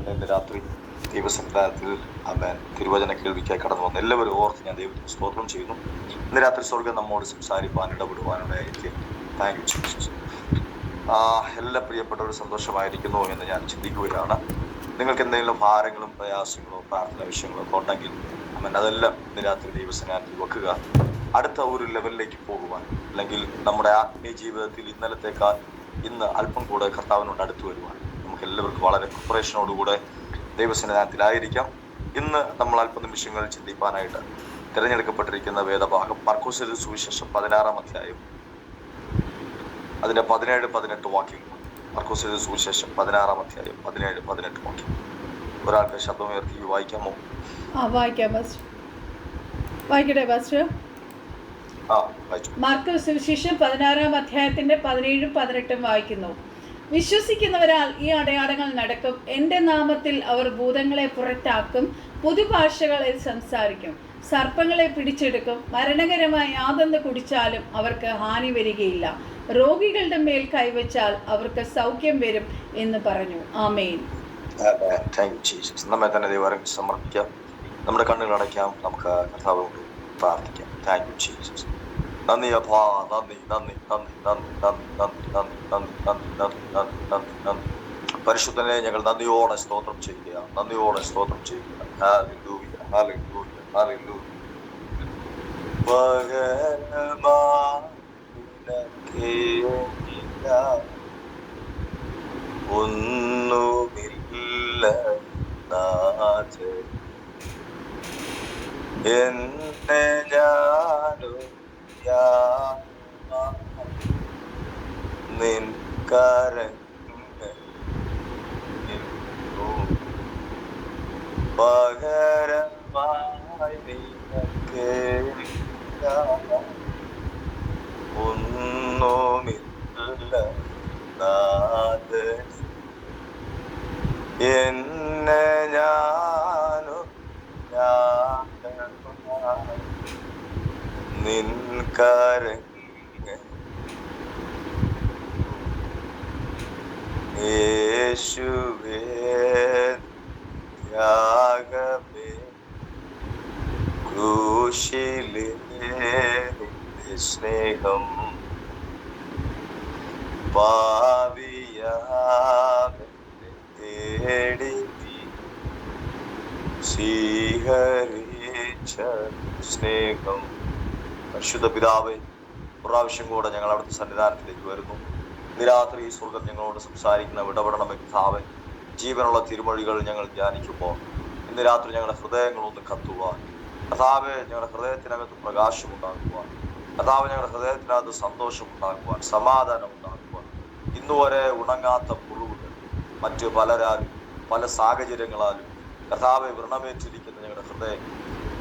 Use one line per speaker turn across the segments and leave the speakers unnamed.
വാഴ്ത്തപ്പെടട്ടെ. ഇന്ന് രാത്രി ദൈവസന്നിധാനത്തിൽ അമേൻ തിരുവചന കേൾവിക്കായി കടന്നു വന്ന എല്ലാവരും ഓർത്ത് ഞാൻ ദൈവത്തിന് സ്തോത്രം ചെയ്യുന്നു. ഇന്ന് രാത്രി സ്വർഗ്ഗം നമ്മോട് സംസാരിപ്പാൻ ഇടപെടുവാനിടയായിരിക്കും. Thank you Jesus. എല്ലാ പ്രിയപ്പെട്ടവരും സന്തോഷമായിരിക്കുന്നു എന്ന് ഞാൻ ചിന്തിക്കുകയാണ്. നിങ്ങൾക്ക് എന്തെങ്കിലും ഭാരങ്ങളും പ്രയാസങ്ങളോ പ്രാർത്ഥന വിഷയങ്ങളോ ഒക്കെ ഉണ്ടെങ്കിൽ അമേൻ അതെല്ലാം ഇന്ന് രാത്രി ദൈവസന്നിധാനത്തിൽ വെക്കുക. അടുത്ത ഒരു ലെവലിലേക്ക് പോകുവാൻ, അല്ലെങ്കിൽ നമ്മുടെ ആത്മീയ ജീവിതത്തിൽ ഇന്നലത്തേക്കാൾ ഇന്ന് അല്പം കൂടെ കർത്താവിനോട് അടുത്ത് വരുവാൻ നമുക്ക് എല്ലാവർക്കും വളരെ പ്രിപ്പറേഷനോടുകൂടെ ദൈവസന്നിധാനത്തിലായിരിക്കാം. ഇന്ന് നമ്മൾ അല്പനിമിഷങ്ങൾ ചിന്തിപ്പാനായിട്ട് തിരഞ്ഞെടുക്കപ്പെട്ടിരിക്കുന്ന വേദഭാഗം മർക്കോസ് എഴുതിയ സുവിശേഷം 16-ാം അധ്യായം അതിന്റെ 17-18 വാക്യങ്ങൾ. മർക്കോസ് എഴുതിയ സുവിശേഷം 16-ാം അധ്യായം 17-18 വാക്യം. ഒരാൾക്ക് ശബ്ദമുയർത്തി വായിക്കാമോ?
വായിക്കട്ടെ പാസ്റ്റർ. മർക്കോസ് സുവിശേഷം 16-ാം അധ്യായത്തിന്റെ 17-18 വായിക്കുന്നു. വിശ്വസിക്കുന്നവരാൽ ഈ അടയാളങ്ങൾ നടക്കും. എൻ്റെ നാമത്തിൽ അവർ ഭൂതങ്ങളെ പുറത്താക്കും, പുതുഭാഷകളിൽ സംസാരിക്കും, സർപ്പങ്ങളെ പിടിച്ചെടുക്കും, മരണകരമായ യാതൊന്ന് കുടിച്ചാലും അവർക്ക് ഹാനി വരികയില്ല, രോഗികളുടെ മേൽ കൈവച്ചാൽ അവർക്ക് സൗഖ്യം വരും എന്ന് പറഞ്ഞു. ആമേൻ.
നമ്മെ തന്നെ ദൈവം സമർപ്പിക്കാം. നമ്മുടെ കണ്ണുകൾ അടയ്ക്കാം. നമുക്ക് കർത്താവിനോട് പ്രാർത്ഥിക്കാം. Thank you Jesus. നന്ദി അപ്പാ, നന്ദി നന്ദി നന്ദി നന്ദി നന്ദി നന്ദി നന്ദി നന്ദി നന്ദി നന്ദി നന്ദി നന്ദി നന്ദി. പരിശുദ്ധനെ ഞങ്ങൾ നന്ദിയോടെ സ്തോത്രം ചെയ്യുക, നന്ദിയോടെ സ്തോത്രം ചെയ്യുക. ഹല്ലേലൂയ ഹല്ലേലൂയ ഹല്ലേലൂയ. ഒന്നുമില്ല എന്നെ ഞാനും നിൻ പകരമായി നിനക്കേകില്ല ഒന്നുമില്ല നാഥൻ. എന്നെ ഞാനും നിൻ യേശുവേ ത്യാഗമേ ക്രൂശിലേ സ്നേഹം പാപിയാതെ തേടി സ്വീകരിച്ച സ്നേഹം. പരിശുദ്ധ പിതാവേ, പ്രാവശ്യം കൂടെ ഞങ്ങൾ അവിടുത്തെ സന്നിധാനത്തിലേക്ക് വരുന്നു. ഇന്ന് രാത്രി ഈ സ്വർഗം ഞങ്ങളോട് സംസാരിക്കുന്ന ഇടപെടണമേ കർത്താവേ. ജീവനുള്ള തിരുമൊഴികൾ ഞങ്ങൾ ധ്യാനിക്കുമ്പോൾ ഇന്ന് രാത്രി ഞങ്ങളുടെ ഹൃദയങ്ങളൊന്ന് കത്തുവാൻ കർത്താവേ, ഞങ്ങളുടെ ഹൃദയത്തിനകത്ത് പ്രകാശം ഉണ്ടാക്കുവാൻ കർത്താവ്, ഞങ്ങളുടെ ഹൃദയത്തിനകത്ത് സന്തോഷം ഉണ്ടാക്കുവാൻ, സമാധാനം ഉണ്ടാക്കുവാൻ. ഇന്നുവരെ ഉണങ്ങാത്ത മുറിവുകൾ മറ്റു പലരാലും പല സാഹചര്യങ്ങളാലും കർത്താവെ വ്രണമേറ്റിരിക്കുന്ന ഞങ്ങളുടെ ഹൃദയം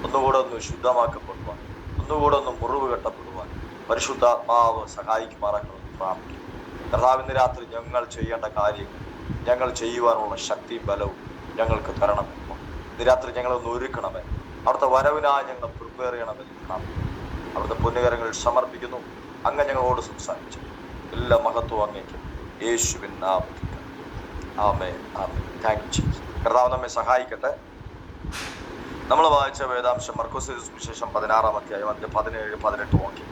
ഒന്നുകൂടെ ഒന്ന് ശുദ്ധമാക്കപ്പെടുവാൻ, ഒന്നുകൂടെ ഒന്ന് മുറിവ് കെട്ടപ്പെടുവാൻ പരിശുദ്ധാത്മാവ് സഹായിക്കുമാറാക്കണമെന്ന് പ്രാർത്ഥിക്കും. കർത്താവ്, ഇന്ന് രാത്രി ഞങ്ങൾ ചെയ്യേണ്ട കാര്യങ്ങൾ ഞങ്ങൾ ചെയ്യുവാനുള്ള ശക്തിയും ബലവും ഞങ്ങൾക്ക് തരണമേ. ഇന്ന് രാത്രി ഞങ്ങളൊന്ന് ഒരുക്കണമേ. അവിടുത്തെ വരവിനായി ഞങ്ങൾ പ്രിപ്പയർ ചെയ്യണമെന്ന് പ്രാർത്ഥിക്കും. അവിടുത്തെ പുണ്യകരങ്ങളിൽ സമർപ്പിക്കുന്നു. അങ്ങ് ഞങ്ങളോട് സംസാരിച്ചു. എല്ലാ മഹത്വം അങ്ങേക്ക് യേശുവിൻ നാമത്തിൽ. ആമേൻ ആമേൻ. Thank you Jesus. കർത്താവ് നമ്മെ സഹായിക്കട്ടെ. നമ്മൾ വായിച്ച വേദാംശം മർക്കോസ് സുവിശേഷം 16-ാം അധ്യായം അതിന്റെ 17-18 വാക്യം.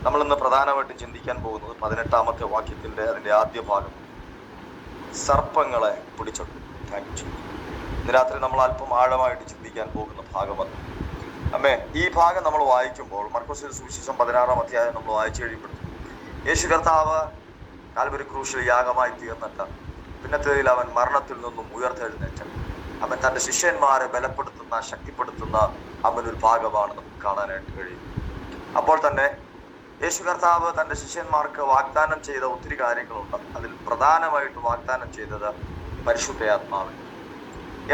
നമ്മളിന്ന് പ്രധാനമായിട്ടും ചിന്തിക്കാൻ പോകുന്നത് 18-ാമത്തെ വാക്യത്തിന്റെ അതിന്റെ ആദ്യ ഭാഗം, സർപ്പങ്ങളെ പിടിച്ചെടുക്കും. Thank you Jesus. ഇന്ന് രാത്രി നമ്മൾ അല്പം ആഴമായിട്ട് ചിന്തിക്കാൻ പോകുന്ന ഭാഗമാണ്. അമ്മേ, ഈ ഭാഗം നമ്മൾ വായിക്കുമ്പോൾ മർക്കോസ് സുവിശേഷം 16-ാം അധ്യായം നമ്മൾ വായിച്ചു കഴിയുമ്പോഴും യേശു കർത്താവ് കാൽവരി ക്രൂശിൽ യാഗമായി തീർന്നിട്ട് പിന്നത്തേതിൽ അവൻ മരണത്തിൽ നിന്നും ഉയർത്തെഴുന്നേറ്റ് അവൻ തൻ്റെ ശിഷ്യന്മാരെ ബലപ്പെടുത്തുന്ന, ശക്തിപ്പെടുത്തുന്ന അവനൊരു ഭാഗമാണ് നമുക്ക് കാണാനായിട്ട് കഴിയും. അപ്പോൾ തന്നെ യേശു കർത്താവ് തൻ്റെ ശിഷ്യന്മാർക്ക് വാഗ്ദാനം ചെയ്ത ഒത്തിരി കാര്യങ്ങളുണ്ട്. അതിൽ പ്രധാനമായിട്ട് വാഗ്ദാനം ചെയ്തത് പരിശുദ്ധാത്മാവിനെ.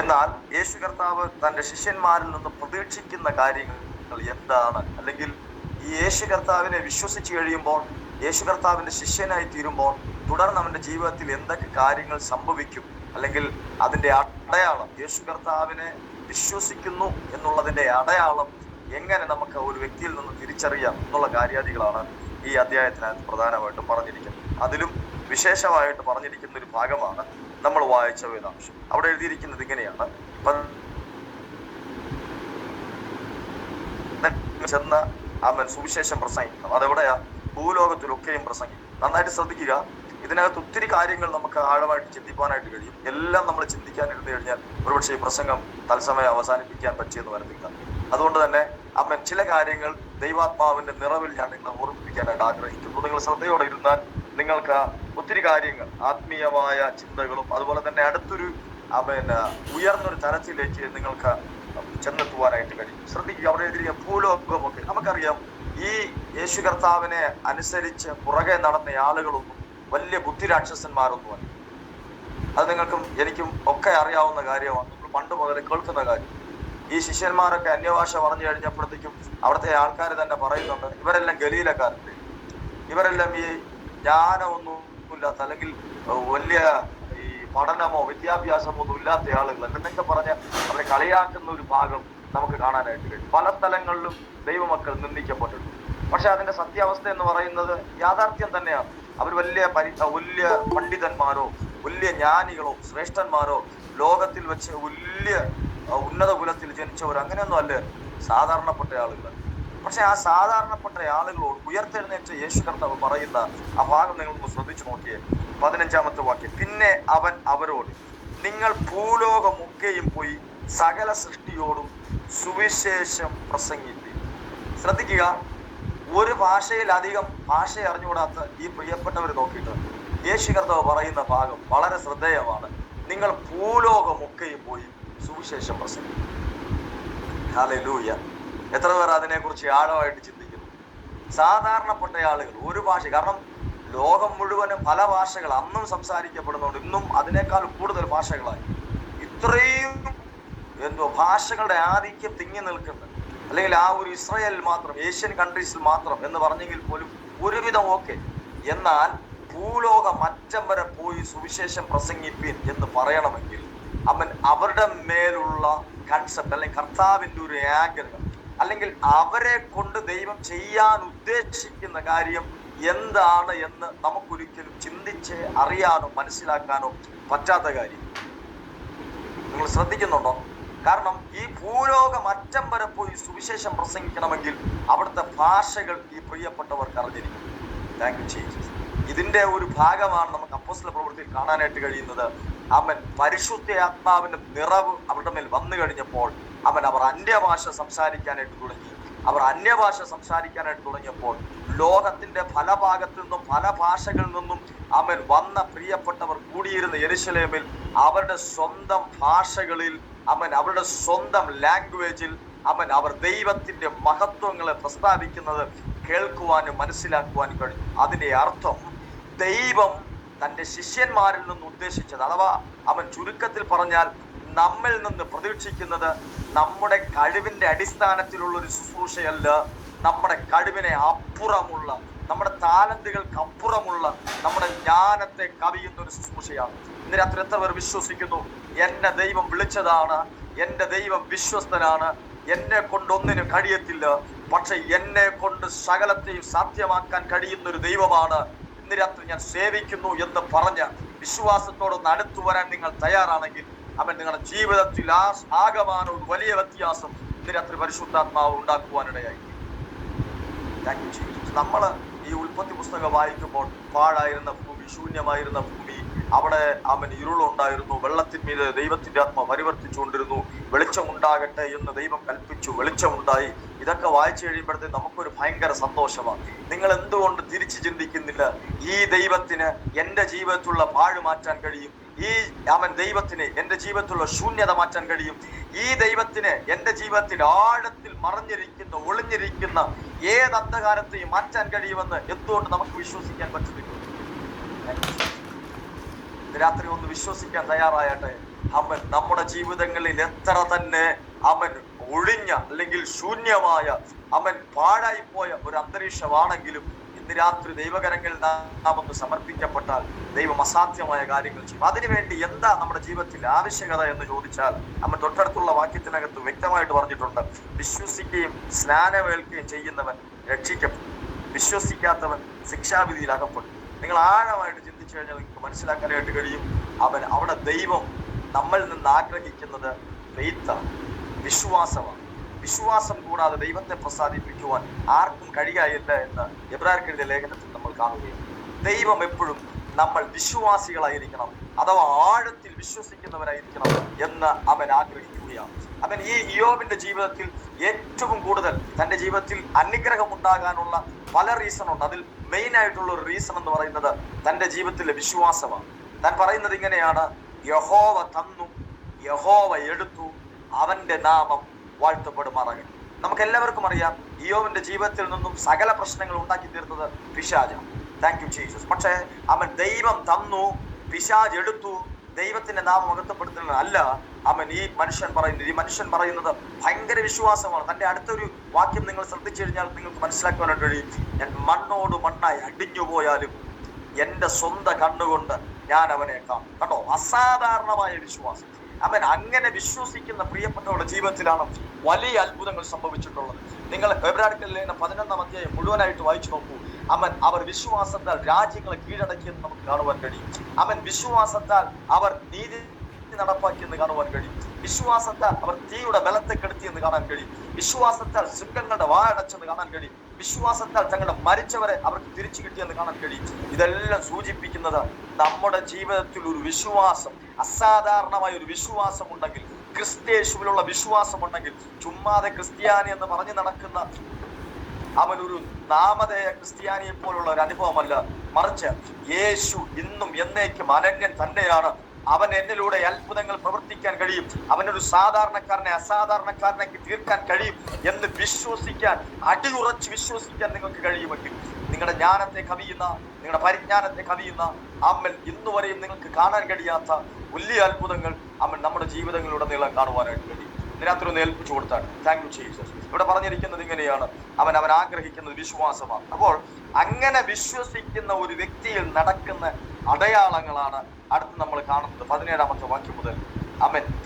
എന്നാൽ യേശു കർത്താവ് തൻ്റെ ശിഷ്യന്മാരിൽ നിന്ന് പ്രതീക്ഷിക്കുന്ന കാര്യങ്ങൾ എന്താണ്, അല്ലെങ്കിൽ ഈ യേശു കർത്താവിനെ വിശ്വസിച്ച് കഴിയുമ്പോൾ, യേശു കർത്താവിൻ്റെ ശിഷ്യനായി തീരുമ്പോൾ തുടർന്ന് അവൻ്റെ ജീവിതത്തിൽ എന്തൊക്കെ കാര്യങ്ങൾ സംഭവിക്കും, അല്ലെങ്കിൽ അതിൻ്റെ അടയാളം, യേശു കർത്താവിനെ വിശ്വസിക്കുന്നു എന്നുള്ളതിൻ്റെ അടയാളം എങ്ങനെ നമുക്ക് ഒരു വ്യക്തിയിൽ നിന്ന് തിരിച്ചറിയാം എന്നുള്ള കാര്യാദികളാണ് ഈ അധ്യായത്തിനകത്ത് പ്രധാനമായിട്ടും പറഞ്ഞിരിക്കുന്നത്. അതിലും വിശേഷമായിട്ട് പറഞ്ഞിരിക്കുന്ന ഒരു ഭാഗമാണ് നമ്മൾ വായിച്ച വേദാംശം. അവിടെ എഴുതിയിരിക്കുന്നത് ഇങ്ങനെയാണ്: ചെന്ന് അവൻ സുവിശേഷം പ്രസംഗിക്കണം. അതെവിടെയാ? ഭൂലോകത്തിലൊക്കെയും പ്രസംഗിക്കും. നന്നായിട്ട് ശ്രദ്ധിക്കുക. ഇതിനകത്ത് ഒത്തിരി കാര്യങ്ങൾ നമുക്ക് ആഴമായിട്ട് ചിന്തിക്കാനായിട്ട് കഴിയും. എല്ലാം നമ്മൾ ചിന്തിക്കാനിരുന്നു കഴിഞ്ഞാൽ ഒരുപക്ഷെ ഈ പ്രസംഗം തത്സമയം അവസാനിപ്പിക്കാൻ പറ്റിയെന്ന് വരത്തില്ല. അതുകൊണ്ട് തന്നെ അവൻ ചില കാര്യങ്ങൾ ദൈവാത്മാവിന്റെ നിറവിൽ ഞാൻ നിങ്ങളെ ഓർമ്മിപ്പിക്കാനായിട്ട് ആഗ്രഹിക്കുന്നു. നിങ്ങൾ ശ്രദ്ധയോടെ ഇരുന്നാൽ നിങ്ങൾക്ക് ഒത്തിരി കാര്യങ്ങൾ, ആത്മീയമായ ചിന്തകളും അതുപോലെ തന്നെ അടുത്തൊരു ഉയർന്നൊരു തലത്തിലേക്ക് നിങ്ങൾക്ക് ചെന്നെത്തുവാനായിട്ട് കഴിയും. ശ്രദ്ധിക്കുക, അവിടെ എഴുതിയ ഭൂലോകമൊക്കെ. നമുക്കറിയാം, ഈ യേശു കർത്താവിനെ അനുസരിച്ച് പുറകെ നടന്ന ആളുകളൊന്നും വലിയ ബുദ്ധിരാക്ഷസന്മാരൊന്നുമല്ല. അത് നിങ്ങൾക്കും എനിക്കും ഒക്കെ അറിയാവുന്ന കാര്യമാണ്. നമ്മൾ പണ്ട് മുതൽ കേൾക്കുന്ന കാര്യം. ഈ ശിഷ്യന്മാരൊക്കെ അന്യഭാഷ പറഞ്ഞു കഴിഞ്ഞപ്പോഴത്തേക്കും അവിടുത്തെ ആൾക്കാർ തന്നെ പറയുന്നുണ്ട്, ഇവരെല്ലാം ഗലീലക്കാരുണ്ട്, ഇവരെല്ലാം ഈ ജ്ഞാനമൊന്നും ഇല്ലാത്ത, അല്ലെങ്കിൽ വലിയ ഈ പഠനമോ വിദ്യാഭ്യാസമോ ഒന്നും ഇല്ലാത്ത ആളുകൾ എന്നൊക്കെ പറഞ്ഞ് അവരെ കളിയാക്കുന്ന ഒരു ഭാഗം നമുക്ക് കാണാനായിട്ട് കഴിയും. പല സ്ഥലങ്ങളിലും ദൈവമക്കൾ നിന്ദിക്കപ്പെട്ടിട്ടുണ്ട്. പക്ഷെ അതിന്റെ സത്യാവസ്ഥ എന്ന് പറയുന്നത് യാഥാർത്ഥ്യം തന്നെയാണ്. അവർ വലിയ പണ്ഡിതന്മാരോ വലിയ ജ്ഞാനികളോ ശ്രേഷ്ഠന്മാരോ ലോകത്തിൽ വെച്ച് വലിയ ഉന്നത കുലത്തിൽ ജനിച്ചവർ അങ്ങനെയൊന്നും അല്ല, സാധാരണപ്പെട്ട ആളുകൾ. പക്ഷെ ആ സാധാരണപ്പെട്ട ആളുകളോട് ഉയർത്തെഴുന്നേറ്റ യേശു കർത്താവ് പറയുന്ന ആ ഭാഗം നിങ്ങളൊന്ന് ശ്രദ്ധിച്ചു നോക്കിയേ. 15-ാമത്തെ വാക്യം: പിന്നെ അവൻ അവരോട്, നിങ്ങൾ ഭൂലോകമൊക്കെയും പോയി സകല സൃഷ്ടിയോടും സുവിശേഷം പ്രസംഗിപ്പിക്കും. ശ്രദ്ധിക്കുക, ഒരു ഭാഷയിലധികം ഭാഷ അറിഞ്ഞുകൂടാത്ത ഈ പ്രിയപ്പെട്ടവർ നോക്കിയിട്ട് യേശു കർത്താവ് പറയുന്ന ഭാഗം വളരെ ശ്രദ്ധേയമാണ്. നിങ്ങൾ ഭൂലോകമൊക്കെയും പോയി സുവിശേഷം പ്രസംഗിക്കും. ഹല്ലേലൂയ! എത്ര പേർ അതിനെക്കുറിച്ച് ആഴമായിട്ട് ചിന്തിക്കുന്നു? സാധാരണപ്പെട്ട ആളുകൾ ഒരു ഭാഷ, കാരണം ലോകം മുഴുവനും പല ഭാഷകൾ അന്നും സംസാരിക്കപ്പെടുന്നുണ്ട്, ഇന്നും അതിനേക്കാൾ കൂടുതൽ ഭാഷകളായി. ഇത്രയും ഭാഷകളുടെ ആധിക്യം തിങ്ങി നിൽക്കുന്നത്, അല്ലെങ്കിൽ ആ ഒരു ഇസ്രായേൽ മാത്രം, ഏഷ്യൻ കൺട്രീസിൽ മാത്രം എന്ന് പറഞ്ഞെങ്കിൽ പോലും ഒരുവിധം ഓക്കെ. എന്നാൽ ഭൂലോകം അറ്റം വരെ പോയി സുവിശേഷം പ്രസംഗിപ്പീൻ എന്ന് പറയണമെങ്കിൽ അവരുടെ മേലുള്ള കൺസെപ്റ്റ്, അല്ലെങ്കിൽ കർത്താവിൻ്റെ ഒരു ആഗ്രഹം, അല്ലെങ്കിൽ അവരെ കൊണ്ട് ദൈവം ചെയ്യാൻ ഉദ്ദേശിക്കുന്ന കാര്യം എന്താണ് എന്ന് നമുക്കൊരിക്കലും ചിന്തിച്ച് അറിയാനോ മനസ്സിലാക്കാനോ പറ്റാത്ത കാര്യം. നിങ്ങൾ ശ്രദ്ധിക്കുന്നുണ്ടോ? കാരണം ഈ ഭൂലോകം അറ്റം വരെ പോയി സുവിശേഷം പ്രസംഗിക്കണമെങ്കിൽ അവിടുത്തെ ഭാഷകൾ ഈ പ്രിയപ്പെട്ടവർക്ക് അറിഞ്ഞിരിക്കും. Thank you Jesus. ഇതിന്റെ ഒരു ഭാഗമാണ് നമുക്ക് അപ്പോസ്തല പ്രവൃത്തിയിൽ കാണാനായിട്ട് കഴിയുന്നത്. പരിശുദ്ധ ആത്മാവിന്റെ നിറവ് അവരുടെ മേൽ വന്നു കഴിഞ്ഞപ്പോൾ അവർ അന്യഭാഷ സംസാരിക്കാനായിട്ട് തുടങ്ങി. അവർ അന്യഭാഷ സംസാരിക്കാനായിട്ട് തുടങ്ങിയപ്പോൾ ലോകത്തിന്റെ പല ഭാഗത്തു നിന്നും പല ഭാഷകളിൽ നിന്നും വന്ന പ്രിയപ്പെട്ടവർ കൂടിയിരുന്ന യെരുശലേമിൽ അവരുടെ സ്വന്തം ഭാഷകളിൽ അവരുടെ സ്വന്തം ലാംഗ്വേജിൽ അവർ ദൈവത്തിന്റെ മഹത്വങ്ങളെ പ്രസ്താവിക്കുന്നത് കേൾക്കുവാനും മനസ്സിലാക്കുവാനും കഴിഞ്ഞു. അതിന്റെ അർത്ഥം ദൈവം തൻ്റെ ശിഷ്യന്മാരിൽ നിന്ന് ഉദ്ദേശിച്ചത്, അഥവാ ചുരുക്കത്തിൽ പറഞ്ഞാൽ നമ്മിൽ നിന്ന് പ്രതീക്ഷിക്കുന്നത് നമ്മുടെ കഴിവിന്റെ അടിസ്ഥാനത്തിലുള്ള ഒരു ശുശ്രൂഷയല്ല, നമ്മുടെ കഴിവിനെ അപ്പുറമുള്ള, നമ്മുടെ താലന്തുകൾക്ക് അപ്പുറമുള്ള, നമ്മുടെ ജ്ഞാനത്തെ കവിയുന്ന ഒരു ശുശ്രൂഷയാണ്. ഇന്ന് രാത്രി എത്ര പേർ വിശ്വസിക്കുന്നു, എന്നെ ദൈവം വിളിച്ചതാണ്, എൻ്റെ ദൈവം വിശ്വസ്തനാണ്, എന്നെ കൊണ്ടൊന്നിനും കഴിയത്തില്ല, പക്ഷെ എന്നെ കൊണ്ട് സകലത്തെയും സാധ്യമാക്കാൻ കഴിയുന്ന ഒരു ദൈവമാണ് ഇന്ന് രാത്രി ഞാൻ സേവിക്കുന്നു എന്ന് പറഞ്ഞ് വിശ്വാസത്തോടൊന്ന് അടുത്തു വരാൻ നിങ്ങൾ തയ്യാറാണെങ്കിൽ നിങ്ങളുടെ ജീവിതത്തിൽ ആകമാന ഒരു വലിയ വ്യത്യാസം ഇന്ന് രാത്രി പരിശുദ്ധാത്മാവ് ഉണ്ടാക്കുവാനിടയായി. നമ്മൾ ഈ ഉൽപ്പത്തി പുസ്തകം വായിക്കുമ്പോൾ പാഴായിരുന്ന ഭൂമി, ശൂന്യമായിരുന്ന ഭൂമി, അവിടെ ഇരുളുണ്ടായിരുന്നു, വെള്ളത്തിന്മീത് ദൈവത്തിന്റെ ആത്മ പരിവർത്തിച്ചുകൊണ്ടിരുന്നു, വെളിച്ചം ഉണ്ടാകട്ടെ എന്ന് ദൈവം കൽപ്പിച്ചു, വെളിച്ചമുണ്ടായി. ഇതൊക്കെ വായിച്ചു കഴിയുമ്പോഴത്തേക്ക് നമുക്കൊരു ഭയങ്കര സന്തോഷമാണ്. നിങ്ങൾ എന്തുകൊണ്ട് തിരിച്ചു ചിന്തിക്കുന്നില്ല, ഈ ദൈവത്തിന് എൻ്റെ ജീവിതത്തിലുള്ള പാഴ് മാറ്റാൻ കഴിയും, ഈ ദൈവത്തിന് എൻ്റെ ജീവിതത്തിലുള്ള ശൂന്യത മാറ്റാൻ കഴിയും, ഈ ദൈവത്തിന് എൻ്റെ ജീവിതത്തിൽ ആഴത്തിൽ മറഞ്ഞിരിക്കുന്ന ഒളിഞ്ഞിരിക്കുന്ന ഏത് അന്ധകാരത്തെയും മാറ്റാൻ കഴിയുമെന്ന് എന്തുകൊണ്ട് നമുക്ക് വിശ്വസിക്കാൻ പറ്റുന്നില്ല? രാത്രി ഒന്ന് വിശ്വസിക്കാൻ തയ്യാറായട്ടെ. നമ്മുടെ ജീവിതങ്ങളിൽ എത്ര തന്നെ ഒഴിഞ്ഞ അല്ലെങ്കിൽ ശൂന്യമായ പാഴായിപ്പോയ ഒരു അന്തരീക്ഷമാണെങ്കിലും ഇന്ന് രാത്രി ദൈവകരങ്ങളിൽ നാം ഒന്ന് സമർപ്പിക്കപ്പെട്ടാൽ ദൈവം അസാധ്യമായ കാര്യങ്ങൾ ചെയ്യും. അതിനുവേണ്ടി എന്താ നമ്മുടെ ജീവിതത്തിൽ ആവശ്യകത എന്ന് ചോദിച്ചാൽ തൊട്ടടുത്തുള്ള വാക്യത്തിനകത്ത് വ്യക്തമായിട്ട് പറഞ്ഞിട്ടുണ്ട്, വിശ്വസിക്കുകയും സ്നാനമേൽക്കുകയും ചെയ്യുന്നവൻ രക്ഷിക്കപ്പെടും, വിശ്വസിക്കാത്തവൻ ശിക്ഷാവിധിയിൽ അകപ്പെടും. നിങ്ങൾ ആഴമായിട്ട് ചിന്തിച്ചു കഴിഞ്ഞാൽ നിങ്ങൾക്ക് മനസ്സിലാക്കാനായിട്ട് കഴിയും. അവിടെ ദൈവം നമ്മളിൽ നിന്ന് ആഗ്രഹിക്കുന്നത് ഫെയ്ത്താണ്, വിശ്വാസമാണ്. വിശ്വാസം കൂടാതെ ദൈവത്തെ പ്രസാദിപ്പിക്കുവാൻ ആർക്കും കഴിയുകയില്ല എന്ന് എബ്രായർക്കെഴുതിയ ലേഖനത്തിൽ നമ്മൾ കാണുകയാണ്. ദൈവം എപ്പോഴും നമ്മൾ വിശ്വാസികളായിരിക്കണം, അഥവാ ആഴത്തിൽ വിശ്വസിക്കുന്നവരായിരിക്കണം എന്ന് അവൻ ആഗ്രഹിക്കുകയാണ്. അവൻ ഈ ഇയ്യോബിന്റെ ജീവിതത്തിൽ ഏറ്റവും കൂടുതൽ തന്റെ ജീവിതത്തിൽ അനുഗ്രഹം ഉണ്ടാകാനുള്ള പല റീസൺ ഉണ്ട്. അതിൽ മെയിൻ ആയിട്ടുള്ള ഒരു റീസൺ എന്ന് പറയുന്നത് തന്റെ ജീവിതത്തിലെ വിശ്വാസമാണ്. താൻ പറയുന്നത് ഇങ്ങനെയാണ്: യഹോവ തന്നു, യഹോവ എടുത്തു, അവന്റെ നാമം വാഴ്ത്തപ്പെടുമാറാകട്ടെ. നമുക്ക് എല്ലാവർക്കും അറിയാം, ഇയ്യോബിന്റെ ജീവിതത്തിൽ നിന്നും സകല പ്രശ്നങ്ങൾ ഉണ്ടാക്കി തീർത്തത് പിശാചാണ്. Thank you Jesus. പക്ഷേ ദൈവം തന്നു, പിശാച് എടുത്തു, ദൈവത്തിന്റെ നാമം മഹത്വപ്പെടുത്തുന്നത് അല്ല. ഈ മനുഷ്യൻ പറയുന്നത് ഭയങ്കര വിശ്വാസമാണ്. തന്റെ അടുത്തൊരു വാക്യം നിങ്ങൾ ശ്രദ്ധിച്ചു കഴിഞ്ഞാൽ നിങ്ങൾക്ക് മനസ്സിലാക്കുവാനായിട്ട് കഴിയും: ഞാൻ മണ്ണോട് മണ്ണായി അടിഞ്ഞു പോയാലും എന്റെ സ്വന്തം കണ്ണുകൊണ്ട് ഞാൻ അവനെ കാണും. കേട്ടോ, അസാധാരണമായ വിശ്വാസം. അങ്ങനെ വിശ്വസിക്കുന്ന പ്രിയപ്പെട്ടവരുടെ ജീവിതത്തിലാണ് വലിയ അത്ഭുതങ്ങൾ സംഭവിച്ചിട്ടുള്ളത്. നിങ്ങൾ എബ്രായർക്കെഴുതിയ ലേഖനം 11-ാം അധ്യായം മുഴുവനായിട്ട് വായിച്ചു നോക്കൂ. അവർ വിശ്വാസത്താൽ രാജ്യങ്ങളെ കീഴടക്കിയെന്ന് നമുക്ക് കാണുവാൻ കഴിയും. വിശ്വാസത്താൽ അവർ നീതി നടപ്പാക്കിയെന്ന് കാണുവാൻ കഴിയും. വിശ്വാസത്താൽ അവർ തീയുടെ ബലത്തെ കെടുത്തിയെന്ന് കാണാൻ കഴിയും. വിശ്വാസത്താൽ സിംഹങ്ങളുടെ വായടച്ചെന്ന് കാണാൻ കഴിയും. വിശ്വാസത്താൽ തങ്ങളുടെ മരിച്ചവരെ അവർക്ക് തിരിച്ചു കിട്ടിയെന്ന് കാണാൻ കഴിയും. ഇതെല്ലാം സൂചിപ്പിക്കുന്നത് നമ്മുടെ ജീവിതത്തിൽ ഒരു വിശ്വാസം, അസാധാരണമായ ഒരു വിശ്വാസം ഉണ്ടെങ്കിൽ, ക്രിസ്തയേശുവിലുള്ള വിശ്വാസമുണ്ടെങ്കിൽ, ചുമ്മാതെ ക്രിസ്ത്യാനി എന്ന് പറഞ്ഞു നടക്കുന്ന അവനൊരു നാമധേയ ക്രിസ്ത്യാനിയെ പോലുള്ള ഒരു അനുഭവമല്ല, മറിച്ച് യേശു ഇന്നും എന്നേക്കും അനന്യൻ തന്നെയാണ്. അവൻ എന്നിലൂടെ അത്ഭുതങ്ങൾ പ്രവർത്തിക്കാൻ കഴിയും. അവനൊരു സാധാരണക്കാരനെ അസാധാരണക്കാരനാക്കി തീർക്കാൻ കഴിയും എന്ന് വിശ്വസിക്കാൻ, അടിയുറച്ച് വിശ്വസിക്കാൻ നിങ്ങൾക്ക് കഴിയുമെങ്കിൽ, നിങ്ങളുടെ ജ്ഞാനത്തെ കവിയുന്ന, നിങ്ങളുടെ പരിജ്ഞാനത്തെ കവിയുന്ന ഇന്നുവരെയും നിങ്ങൾക്ക് കാണാൻ കഴിയാത്ത വലിയ അത്ഭുതങ്ങൾ നമ്മുടെ ജീവിതങ്ങളിലുടനീളം കാണുവാനായിട്ട് കഴിയും. ഇതിനകത്തൊരു ഏൽപ്പിച്ചു കൊടുത്താണ്. Thank you Jesus. ഇവിടെ പറഞ്ഞിരിക്കുന്നത് ഇങ്ങനെയാണ്: അവൻ ആഗ്രഹിക്കുന്നത് വിശ്വാസമാണ്. അപ്പോൾ അങ്ങനെ വിശ്വസിക്കുന്ന ഒരു വ്യക്തിയിൽ നടക്കുന്ന അടയാളങ്ങളാണ് അടുത്ത് നമ്മൾ കാണുന്നത് 17-ാമത്തെ വാക്യം മുതൽ.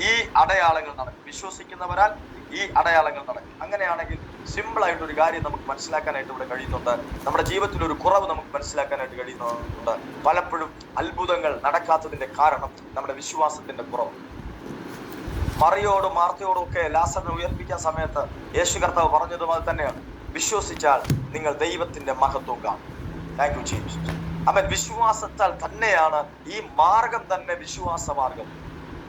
ഈ അടയാളങ്ങൾ നടക്കും. വിശ്വസിക്കുന്നവരാൽ ഈ അടയാളങ്ങൾ നടക്കും. അങ്ങനെയാണെങ്കിൽ സിമ്പിൾ ആയിട്ടൊരു കാര്യം നമുക്ക് മനസ്സിലാക്കാനായിട്ട് ഇവിടെ കഴിയുന്നുണ്ട്. നമ്മുടെ ജീവിതത്തിൽ ഒരു കുറവ് നമുക്ക് മനസ്സിലാക്കാനായിട്ട് കഴിയുന്നുണ്ട്. പലപ്പോഴും അത്ഭുതങ്ങൾ നടക്കാത്തതിന്റെ കാരണം നമ്മുടെ വിശ്വാസത്തിന്റെ കുറവ്. മറിയോടും മാർത്തയോടും ഒക്കെ ലാസറിനെ ഉയർപ്പിക്കാൻ സമയത്ത് യേശു കർത്താവ് പറഞ്ഞതും അത് തന്നെയാണ്: വിശ്വസിച്ചാൽ നിങ്ങൾ ദൈവത്തിന്റെ മഹത്വം കാണും. Thank you Jesus. വിശ്വാസത്താൽ തന്നെയാണ് ഈ മാർഗം തന്നെ വിശ്വാസ മാർഗം.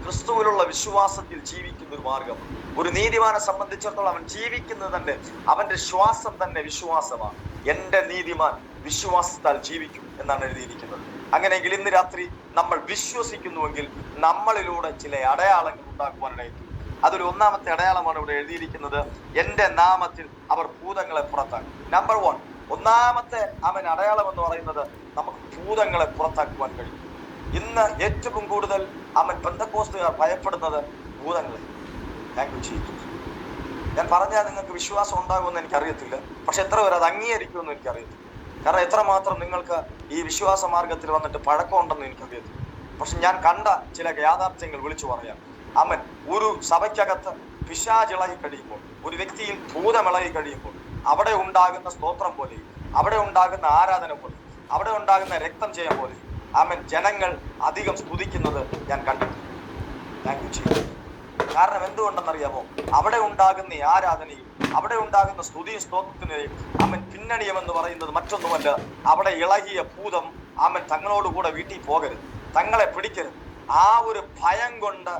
ക്രിസ്തുവിലുള്ള വിശ്വാസത്തിൽ ജീവിക്കുന്ന ഒരു മാർഗം. ഒരു നീതിമാനെ സംബന്ധിച്ചിടത്തോളം അവൻ ജീവിക്കുന്നത് തന്നെ, അവന്റെ ശ്വാസം തന്നെ വിശ്വാസമാണ്. എന്റെ നീതിമാൻ വിശ്വാസത്താൽ ജീവിക്കും എന്നാണ് എഴുതിയിരിക്കുന്നത്. അങ്ങനെയെങ്കിൽ ഇന്ന് രാത്രി നമ്മൾ വിശ്വസിക്കുന്നുവെങ്കിൽ നമ്മളിലൂടെ ചില അടയാളങ്ങൾ ഉണ്ടാക്കുവാനായിട്ട്, അതൊരു ഒന്നാമത്തെ അടയാളമാണ് ഇവിടെ എഴുതിയിരിക്കുന്നത്: എന്റെ നാമത്തിൽ അവർ ഭൂതങ്ങളെ പുറത്താക്കും. നമ്പർ 1, ഒന്നാമത്തെ അടയാളം എന്ന് പറയുന്നത് നമുക്ക് ഭൂതങ്ങളെ പുറത്താക്കുവാൻ കഴിയും. ഇന്ന് ഏറ്റവും കൂടുതൽ പെന്തക്കോസ്തുകാർ ഭയപ്പെടുന്നത് ഭൂതങ്ങളെ. Thank you Jesus. ഞാൻ പറഞ്ഞാൽ നിങ്ങൾക്ക് വിശ്വാസം ഉണ്ടാകുമെന്ന് എനിക്കറിയത്തില്ല, പക്ഷെ എത്ര പേർ അത് അംഗീകരിക്കുമെന്ന് എനിക്കറിയത്തില്ല. കാരണം എത്രമാത്രം നിങ്ങൾക്ക് ഈ വിശ്വാസ മാർഗത്തിൽ വന്നിട്ട് പഴക്കമുണ്ടെന്ന് എനിക്കറിയത്തില്ല. പക്ഷെ ഞാൻ കണ്ട ചില യാഥാർത്ഥ്യങ്ങൾ വിളിച്ചു പറയാം. ഒരു സഭയ്ക്കകത്ത് പിശാചിളകി കഴിയുമ്പോൾ, ഒരു വ്യക്തിയിൽ ഭൂതമിളകി കഴിയുമ്പോൾ, അവിടെ ഉണ്ടാകുന്ന സ്തോത്രം പോലെ, അവിടെ ഉണ്ടാകുന്ന ആരാധന പോലെ, അവിടെ ഉണ്ടാകുന്ന രക്തം ചെയ്യാൻ പോലെ ജനങ്ങൾ അധികം സ്തുതിക്കുന്നത് ഞാൻ കണ്ടിട്ടുണ്ട്. Thank you Jesus. കാരണം എന്തുകൊണ്ടെന്നറിയാമോ? അവിടെ ഉണ്ടാകുന്ന ഈ ആരാധനയും അവിടെ ഉണ്ടാകുന്ന സ്തുതിയും സ്തോത്രത്തിനെയും പിന്നണിയമെന്ന് പറയുന്നത് മറ്റൊന്നുമല്ല, അവിടെ ഇളകിയ ഭൂതം തങ്ങളോടുകൂടെ വീട്ടിൽ പോകരുത്, തങ്ങളെ പിടിക്കരുത്. ആ ഒരു ഭയം കൊണ്ട്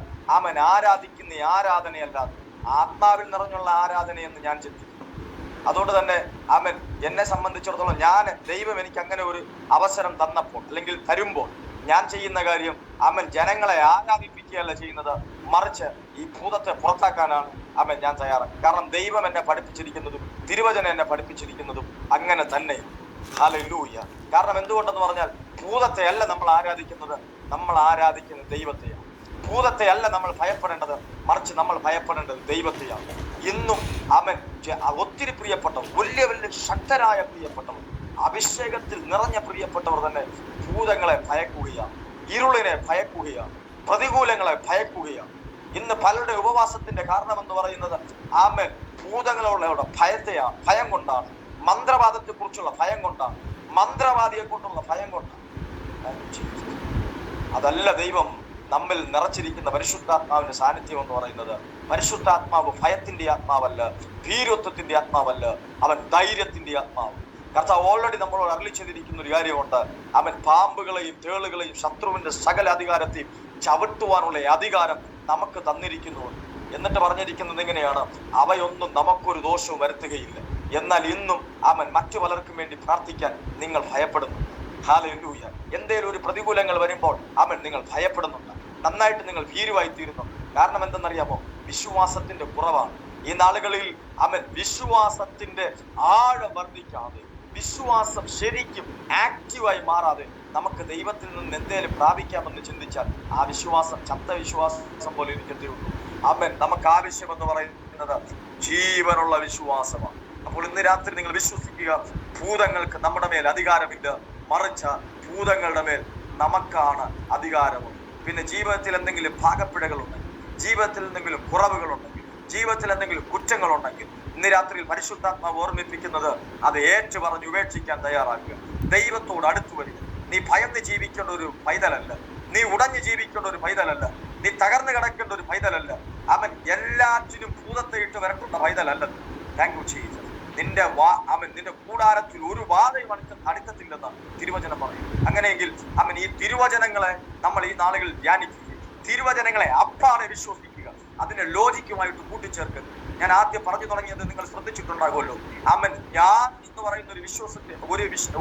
ആരാധിക്കുന്ന ആരാധനയല്ലാതെ ആത്മാവിൽ നിറഞ്ഞുള്ള ആരാധനയെന്ന് ഞാൻ ചിന്തിക്കുന്നു. അതുകൊണ്ട് തന്നെ എന്നെ സംബന്ധിച്ചിടത്തോളം ദൈവം എനിക്ക് അങ്ങനെ ഒരു അവസരം തന്നപ്പോൾ, അല്ലെങ്കിൽ തരുമ്പോൾ, ഞാൻ ചെയ്യുന്ന കാര്യം ജനങ്ങളെ ആരാധിപ്പിക്കുകയല്ല ചെയ്യുന്നത്, മറിച്ച് ഈ ഭൂതത്തെ പുറത്താക്കാനാണ് ഞാൻ തയ്യാറാണ്. കാരണം ദൈവം എന്നെ പഠിപ്പിച്ചിരിക്കുന്നതും തിരുവചനം എന്നെ പഠിപ്പിച്ചിരിക്കുന്നതും അങ്ങനെ തന്നെ. ഹല്ലേലൂയ. കാരണം എന്തുകൊണ്ടെന്ന് പറഞ്ഞാൽ, ഭൂതത്തെ അല്ല നമ്മൾ ആരാധിക്കുന്നത്, നമ്മൾ ആരാധിക്കുന്നത് ദൈവത്തെയാണ്. ഭൂതത്തെ അല്ല നമ്മൾ ഭയപ്പെടേണ്ടത്, മറിച്ച് നമ്മൾ ഭയപ്പെടേണ്ടത് ദൈവത്തെയാണ്. ഇന്നും ഒത്തിരി പ്രിയപ്പെട്ടവർ, വലിയ വലിയ ശക്തരായ പ്രിയപ്പെട്ടവർ, അഭിഷേകത്തിൽ നിറഞ്ഞ പ്രിയപ്പെട്ടവർ തന്നെ ഭൂതങ്ങളെ ഭയക്കുകയാണ്, ഇരുളിനെ ഭയക്കുകയാണ്, പ്രതികൂലങ്ങളെ ഭയക്കുകയാണ്. ഇന്ന് പലരുടെ ഉപവാസത്തിന്റെ കാരണം എന്ന് പറയുന്നത് ഭൂതങ്ങളുള്ള ഭയത്തെയാണ്, ഭയം കൊണ്ടാണ്. മന്ത്രവാദത്തെ കുറിച്ചുള്ള ഭയം കൊണ്ടാണ്, മന്ത്രവാദിയെ കൊണ്ടുള്ള ഭയം കൊണ്ടാണ്. അതല്ല ദൈവം നമ്മിൽ നിറച്ചിരിക്കുന്ന പരിശുദ്ധാത്മാവിന്റെ സാന്നിധ്യം എന്ന് പറയുന്നത്. പരിശുദ്ധാത്മാവ് ഭയത്തിന്റെ ആത്മാവല്ല, ഭീരുത്വത്തിന്റെ ആത്മാവല്ല, അവൻ ധൈര്യത്തിന്റെ ആത്മാവ്. കർത്താവ് ഓൾറെഡി നമ്മളോട് അരുളി ചെയ്തിരിക്കുന്ന ഒരു കാര്യമുണ്ട്. അവൻ പാമ്പുകളെയും തേളുകളെയും ശത്രുവിന്റെ സകല അധികാരത്തെയും ചവിട്ടുവാനുള്ള അധികാരം നമുക്ക് തന്നിരിക്കുന്നു. എന്നിട്ട് പറഞ്ഞിരിക്കുന്നത് എങ്ങനെയാണ്? അവയൊന്നും നമുക്കൊരു ദോഷവും വരുത്തുകയില്ല. എന്നാൽ ഇന്നും അവൻ മറ്റു പലർക്കും വേണ്ടി പ്രാർത്ഥിക്കാൻ നിങ്ങൾ ഭയപ്പെടുന്നു. ഹല്ലേലൂയ. എന്തേലും ഒരു പ്രതികൂലങ്ങൾ വരുമ്പോൾ അവൻ നിങ്ങൾ ഭയപ്പെടുന്നുണ്ട്, നന്നായിട്ട് നിങ്ങൾ ഭീരുവായി തീരുന്നു. കാരണം എന്തെന്നറിയാമോ? വിശ്വാസത്തിന്റെ കുറവാണ്. ഈ നാളുകളിൽ അവൻ വിശ്വാസത്തിന്റെ ആഴം വർദ്ധിക്കാതെ, വിശ്വാസം ശരിക്കും ആക്റ്റീവായി മാറാതെ നമുക്ക് ദൈവത്തിൽ നിന്ന് എന്തേലും പ്രാപിക്കാമെന്ന് ചിന്തിച്ചാൽ ആ വിശ്വാസം ചത്ത വിശ്വാസം പോലെ ഇരിക്കത്തേ ഉള്ളൂ. അവൻ നമുക്ക് ആവശ്യമെന്ന് പറയുന്നത് ജീവനുള്ള വിശ്വാസമാണ്. അപ്പോൾ ഇന്ന് രാത്രി നിങ്ങൾ വിശ്വസിക്കുക, ഭൂതങ്ങൾക്ക് നമ്മുടെ മേൽ അധികാരമില്ല, മറിച്ച് ഭൂതങ്ങളുടെ മേൽ നമുക്കാണ് അധികാരമുള്ളത്. പിന്നെ ജീവിതത്തിൽ എന്തെങ്കിലും ഭാഗപ്പിഴകളുണ്ടെങ്കിൽ, ജീവിതത്തിൽ എന്തെങ്കിലും കുറവുകളുണ്ടെങ്കിൽ, ജീവിതത്തിൽ എന്തെങ്കിലും കുറ്റങ്ങളുണ്ടെങ്കിൽ ഇന്ന് രാത്രിയിൽ പരിശുദ്ധാത്മാവ് ഓർമ്മിപ്പിക്കുന്നത് അത് ഏറ്റു പറഞ്ഞ് ഉപേക്ഷിക്കാൻ തയ്യാറാക്കുക. ദൈവത്തോട് അടുത്തു വരിക. നീ ഭയന്ന് ജീവിക്കേണ്ട ഒരു പൈതലല്ല, നീ ഉടഞ്ഞു ജീവിക്കേണ്ട ഒരു പൈതലല്ല, നീ തകർന്നു കിടക്കേണ്ട ഒരു പൈതലല്ല. അവൻ എല്ലാറ്റിനും ഭൂതത്തെ ഇട്ട് വരട്ടുന്ന പൈതലല്ലെന്ന്. Thank you Jesus. നിന്റെ കൂടാരത്തിൽ ഒരു ബാധയും അടുക്കത്തില്ലെന്ന് തിരുവചനം പറയും. അങ്ങനെയെങ്കിൽ അവൻ ഈ തിരുവചനങ്ങളെ നമ്മൾ ഈ നാളുകളിൽ ധ്യാനിക്കുക, തിരുവചനങ്ങളെ അപ്പാടെ വിശ്വസിക്കുക, അതിനെ ലോജിക്കുമായിട്ട് കൂട്ടിച്ചേർക്കരുത്. ഞാൻ ആദ്യം പറഞ്ഞു തുടങ്ങിയത് നിങ്ങൾ ശ്രദ്ധിച്ചിട്ടുണ്ടാകുമല്ലോ. അവൻ ഞാൻ എന്ന് പറയുന്ന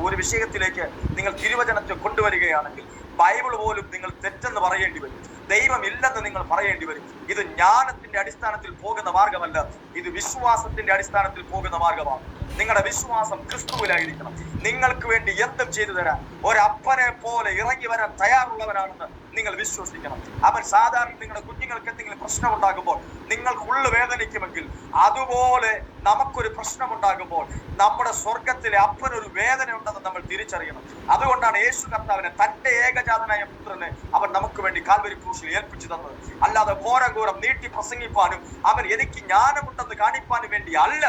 ഒരു വിഷയത്തിലേക്ക് നിങ്ങൾ തിരുവചനത്തെ കൊണ്ടുവരികയാണെങ്കിൽ ബൈബിൾ പോലും നിങ്ങൾ തെറ്റെന്ന് പറയേണ്ടി വരും, ദൈവം ഇല്ലെന്ന് നിങ്ങൾ പറയേണ്ടി വരും. ഇത് ജ്ഞാനത്തിന്റെ അടിസ്ഥാനത്തിൽ പോകുന്ന മാർഗമല്ല, ഇത് വിശ്വാസത്തിന്റെ അടിസ്ഥാനത്തിൽ പോകുന്ന മാർഗമാണ്. നിങ്ങളുടെ വിശ്വാസം ക്രിസ്തുവിലായിരിക്കണം. നിങ്ങൾക്ക് വേണ്ടി എന്തും ചെയ്തു തരാൻ ഒരപ്പനെ പോലെ ഇറങ്ങി വരാൻ തയ്യാറുള്ളവനാണെന്ന് നിങ്ങൾ വിശ്വസിക്കണം. അവൻ സാധാരണ നിങ്ങളുടെ കുഞ്ഞുങ്ങൾക്ക് എന്തെങ്കിലും പ്രശ്നം ഉണ്ടാകുമ്പോൾ നിങ്ങൾക്ക് ഉള്ളു വേദനിക്കുമെങ്കിൽ അതുപോലെ നമുക്കൊരു പ്രശ്നമുണ്ടാകുമ്പോൾ നമ്മുടെ സ്വർഗത്തിലെ അപ്പനൊരു വേദന ഉണ്ടെന്ന് നമ്മൾ തിരിച്ചറിയണം. അതുകൊണ്ടാണ് യേശു കർത്താവിനെ തന്റെ ഏകജാതനായ പുത്രനെ അവൻ നമുക്ക് വേണ്ടി കാൽവരി ക്രൂശിൽ ഏൽപ്പിച്ചു തന്നത്. അല്ലാതെ ഘോരം നീട്ടി പ്രസംഗിപ്പാനും അവൻ എനിക്ക് ജ്ഞാനമുണ്ടെന്ന് കാണിപ്പാനും വേണ്ടി അല്ല.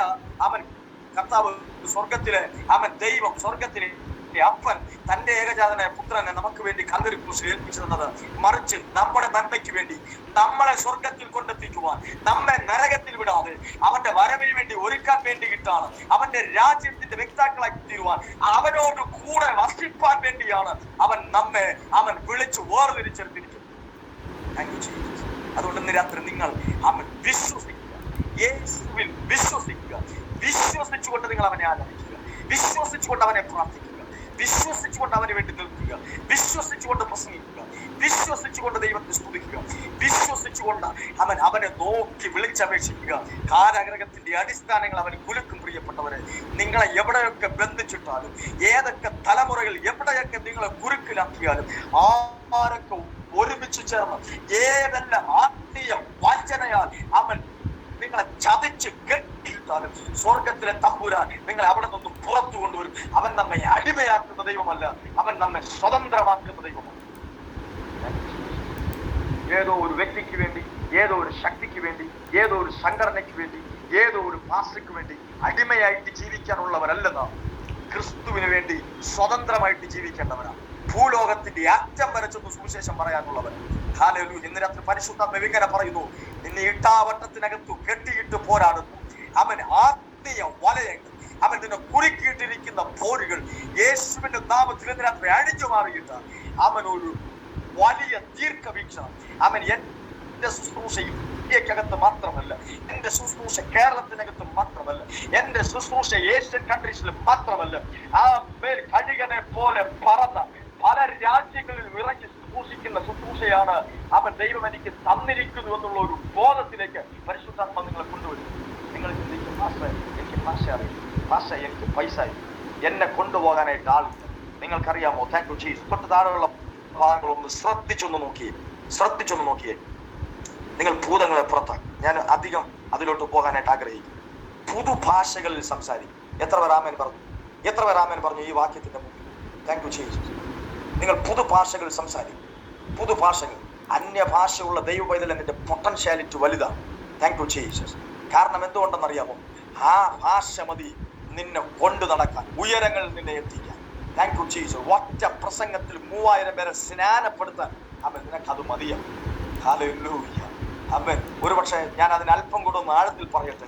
അവൻ കർത്താവ് സ്വർഗത്തിലെ അവൻ ദൈവം, സ്വർഗത്തിലെ അപ്പൻ തന്റെ ഏകജാതനായ പുത്രനെ നമുക്ക് വേണ്ടി കാൽവരി ക്രൂശിൽ ഏൽപ്പിച്ചു തന്നത്. മറിച്ച് നമ്മുടെ നന്മയ്ക്ക് വേണ്ടി, നമ്മളെ സ്വർഗത്തിൽ കൊണ്ടെത്തിക്കുവാൻ, നമ്മെ നരകത്തിൽ വിടാതെ അവന്റെ വരവിന് വേണ്ടി ഒരുക്കാൻ വേണ്ടിയിട്ടാണ്. അവന്റെ രാജ്യത്തിന്റെ വ്യക്താക്കളാക്കി തീരുവാൻ, അവനോട് കൂടെ വസിപ്പാൻ വേണ്ടിയാണ് അവൻ വിളിച്ചു വേർതിരിച്ചെടുത്തിരിക്കുന്നത്. അതുകൊണ്ട് ഇന്ന് രാത്രി നിങ്ങൾ അവൻ വിശ്വസിക്കുക, യേശുവിൽ വിശ്വസിക്കുക. വിശ്വസിച്ചുകൊണ്ട് നിങ്ങൾ അവനെ ആരാധിക്കുക, വിശ്വസിച്ചുകൊണ്ട് അവനെ പ്രാർത്ഥിക്കുക, വിശ്വസിച്ചുകൊണ്ട് അവന് വേണ്ടി നിൽക്കുക, വിശ്വസിച്ചുകൊണ്ട് പ്രസംഗിക്കുക, വിശ്വസിച്ചുകൊണ്ട് ദൈവത്തെ സ്തുതിക്കുക, വിശ്വസിച്ചുകൊണ്ട് അവനെ നോക്കി വിളിച്ചപേക്ഷിക്കുക. കാരാഗ്രഹത്തിന്റെ അടിസ്ഥാനങ്ങൾ അവന് കുലുക്കും. പ്രിയപ്പെട്ടവരെ, നിങ്ങളെ എവിടെയൊക്കെ ബന്ധിച്ചിട്ടാലും, ഏതൊക്കെ തലമുറകൾ എവിടെയൊക്കെ നിങ്ങളെ കുരുക്കിലാക്കിയാലും, ആരൊക്കെ ഒരുമിച്ച് ചേർന്ന് ഏതെല്ലാം ആത്മീയ വഞ്ചനയാൽ അവൻ നിങ്ങളെ ചതിച്ച് കെട്ടിയിട്ടാലും സ്വർഗത്തിലെ തമ്പുരാൻ നിങ്ങളെ അവിടെ നിന്ന് പുറത്തു കൊണ്ടുവരും. അവൻ നമ്മെ അടിമയാക്കുന്ന ദൈവമല്ല, അവൻ നമ്മെ സ്വതന്ത്രമാക്കുന്ന ദൈവമാണ്. ഏതോ ഒരു വ്യക്തിക്ക് വേണ്ടി, ഏതോ ഒരു ശക്തിക്ക് വേണ്ടി, ഏതോ ഒരു സംഘടനയ്ക്ക് വേണ്ടി, ഏതോ ഒരു പാസ്റ്റർക്ക് വേണ്ടി അടിമയായിട്ട് ജീവിക്കാനുള്ളവരല്ല നാം. ക്രിസ്തുവിന് വേണ്ടി സ്വതന്ത്രമായിട്ട് ജീവിക്കേണ്ടവരാണ്. ഭൂലോകത്തിന്റെ അറ്റം വരച്ചൊന്ന് സുവിശേഷം പറയാനുള്ളവരാണ്. ഹല്ലേലൂയ. ഇന്ന് രാത്രി പരിശുദ്ധാത്മാവ് ഇങ്ങനെ പറയുന്നു, നിന്നെ ഇട്ടാവട്ടത്തിനകത്തു കെട്ടിയിട്ട് പോരാടുന്നു. അവൻ ആത്മീയ വലയങ്ങൾ, അവൻ നിന്നെ കുരുക്കിയിട്ടിരിക്കുന്ന പോരുകൾ യേശുവിന്റെ നാമത്തിൽ ഇന്ന് രാത്രി അഴിഞ്ഞു മാറിയിട്ട് അവൻ ഒരു വലിയ ദീർഘവീക്ഷണം. അവൻ എന്റെ ശുശ്രൂഷ ഇന്ത്യക്കകത്ത് മാത്രമല്ല, എന്റെ ശുശ്രൂഷ കേരളത്തിനകത്ത് മാത്രമല്ല, എന്റെ ശുശ്രൂഷ ഏഷ്യൻ കൺട്രീസിൽ മാത്രമല്ല, ആ മേൽ കഴുകനെ പോലെ പറന്ന പല രാജ്യങ്ങളിൽ ഇറങ്ങി ശുശ്രൂഷിക്കുന്ന ശുശ്രൂഷയാണ് അവൻ ദൈവം എനിക്ക് തന്നിരിക്കുന്നു എന്നുള്ള ഒരു ബോധത്തിലേക്ക് പരിശുദ്ധാത്മ നിങ്ങളെ കൊണ്ടുവരും. നിങ്ങൾ ചിന്തിക്കും, എനിക്ക് ഭാഷ അറിയും, ഭാഷ എനിക്ക് പൈസ, എന്നെ കൊണ്ടുപോകാനായിട്ട് ആളില്ല. നിങ്ങൾക്കറിയാമോ? Thank you Jesus. തൊട്ട് താഴെയുള്ള ഭാഗങ്ങളൊന്ന് ശ്രദ്ധിച്ചൊന്ന് നോക്കിയേ. നിങ്ങൾ ഭൂതങ്ങളെ പുറത്താക്കും. ഞാൻ അധികം അതിലോട്ട് പോകാനായിട്ട് ആഗ്രഹിക്കും. പുതുഭാഷകളിൽ സംസാരിക്കും. എത്ര പേർ ആമേൻ പറഞ്ഞു ഈ വാക്യത്തിന്റെ മുമ്പിൽ? Thank you Jesus. നിങ്ങൾ പുതുഭാഷകൾ സംസാരിക്കും. പുതുഭാഷകൾ, അന്യഭാഷയുള്ള ദൈവ പൈതലിന്റെ പൊട്ടൻഷ്യാലിറ്റി വലുതാണ്. Thank you Jesus. കാരണം എന്തുകൊണ്ടെന്നറിയാമോ? ആ ഭാഷ മതി നിന്നെ കൊണ്ടു നടക്കാൻ, ഉയരങ്ങളിൽ നിന്നെ എത്തിക്കാൻ. Thank you Jesus. ഒറ്റ പ്രസംഗത്തിൽ 3000 പേരെ സ്നാനപ്പെടുത്താൻ അവൻ നിനക്കത് മതിയാ. ഹല്ലേലൂയ. അവൻ ഒരുപക്ഷെ ഞാൻ അതിന് അല്പം കൂടെ ഒന്ന് ആഴത്തിൽ പറയട്ടെ.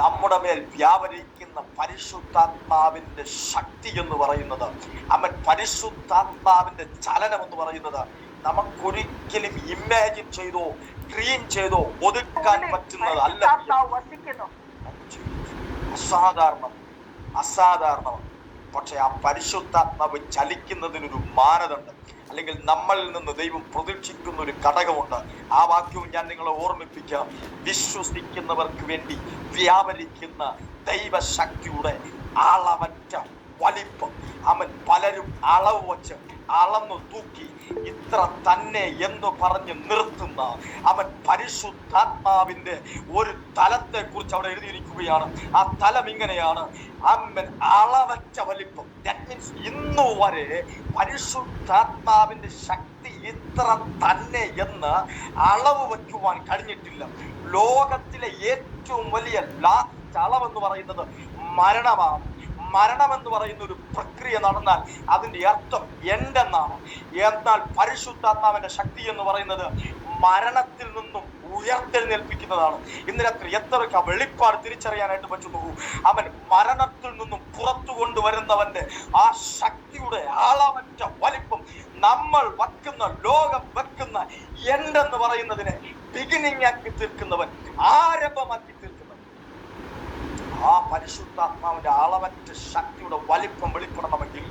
നമ്മുടെ മേൽ വ്യാപരിക്കുന്ന പരിശുദ്ധാത്മാവിന്റെ ശക്തി എന്ന് പറയുന്നത്, അവൻ പരിശുദ്ധാത്മാവിന്റെ ചലനം എന്ന് പറയുന്നത് നമുക്കൊരിക്കലും ഇമാജിൻ ചെയ്തോ ഡ്രീം ചെയ്തോ ഒതുക്കാൻ പറ്റുന്നത് അല്ല. അസാധാരണമാണ്. പക്ഷെ ആ പരിശുദ്ധാത്മാവ് ചലിക്കുന്നതിനൊരു മാനദണ്ഡം, അല്ലെങ്കിൽ നമ്മളിൽ നിന്ന് ദൈവം പ്രതീക്ഷിക്കുന്ന ഒരു ഘടകമുണ്ട്. ആ വാക്യവും ഞാൻ നിങ്ങളെ ഓർമ്മിപ്പിക്കാം. വിശ്വസിക്കുന്നവർക്ക് വേണ്ടി വ്യാപരിക്കുന്ന ദൈവശക്തിയുടെ അളവറ്റ വലിപ്പം. അവൻ പലരും അളവ് വച്ച് അളന്നു തൂക്കി ഇത്ര തന്നെ എന്ന് പറഞ്ഞ് നിർത്തുന്ന അവൻ പരിശുദ്ധാത്മാവിന്റെ ഒരു തലത്തെ കുറിച്ച് അവിടെ എഴുതിയിരിക്കുകയാണ്. ആ തലം ഇങ്ങനെയാണ്, അവൻ അളവറ്റ വലിപ്പം. ദാറ്റ് മീൻസ് ഇന്നു വരെ പരിശുദ്ധാത്മാവിന്റെ ശക്തി ഇത്ര തന്നെ എന്ന് അളവ് വയ്ക്കുവാൻ കഴിഞ്ഞിട്ടില്ല. ലോകത്തിലെ ഏറ്റവും വലിയ ലാസ്റ്റ് അളവെന്ന് പറയുന്നത് മരണമാണ്. മരണം എന്ന് പറയുന്ന ഒരു പ്രക്രിയ നടന്നാൽ അതിന്റെ അർത്ഥം എന്തെന്നാണ്. എന്നാൽ പരിശുദ്ധാത്മാവിന്റെ ശക്തി എന്ന് പറയുന്നത് മരണത്തിൽ നിന്നും ഉയർത്തെഴുന്നേൽപ്പിക്കുന്നതാണ്. ഇന്ന് രാത്രി എത്രയൊക്കെ വെളിപ്പാട് തിരിച്ചറിയാനായിട്ട് പറ്റുന്നു. അവൻ മരണത്തിൽ നിന്നും പുറത്തു കൊണ്ടുവരുന്നവന്റെ ആ ശക്തിയുടെ അളവറ്റ വലിപ്പം നമ്മൾ വെക്കുന്ന, ലോകം വെക്കുന്ന എന്തെന്ന് പറയുന്നതിനെ ബിഗിനിങ് ആക്കി തീർക്കുന്നവൻ, ആരംഭമാക്കി തീർക്കുന്നവൻ. ആ പരിശുദ്ധാത്മാവിന്റെ അളവറ്റ ശക്തിയുടെ വലിപ്പം വെളിപ്പെടണമെങ്കിൽ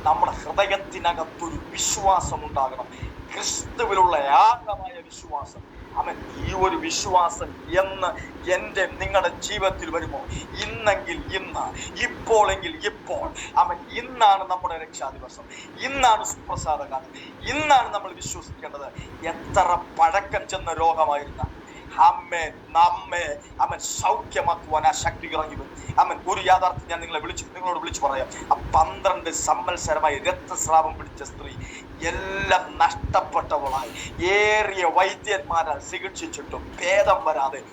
നമ്മുടെ ഹൃദയത്തിനകത്തൊരു വിശ്വാസം ഉണ്ടാകണം. ക്രിസ്തുവിലുള്ള ആഴമായ വിശ്വാസം. അവൻ ഈ ഒരു വിശ്വാസം എന്ന് നിങ്ങളുടെ ജീവിതത്തിൽ വരുമോ? ഇന്നെങ്കിൽ ഇന്ന്, ഇപ്പോഴെങ്കിൽ ഇപ്പോൾ. അവൻ ഇന്നാണ് നമ്മുടെ രക്ഷാദിവസം, ഇന്നാണ് സുപ്രസാദകാലം, ഇന്നാണ് നമ്മൾ വിശ്വസിക്കേണ്ടത്. എത്ര പഴക്കം ചെന്ന രോഗമായിരുന്ന നമ്മെ അവൻ സൗഖ്യമാക്കുവാൻ ആ ശക്തി ഇറങ്ങി വരും. അവൻ ഒരു യാഥാർത്ഥ്യം ഞാൻ നിങ്ങളോട് വിളിച്ചു പറയാം. ആ 12 സംവത്സരമായി രക്തസ്രാവം പിടിച്ച സ്ത്രീ എല്ലാം നഷ്ടപ്പെട്ടവളായി ഏറിയ വൈദ്യന്മാരാൽ ചികിത്സിച്ചിട്ടും ഭേദം വരാതെ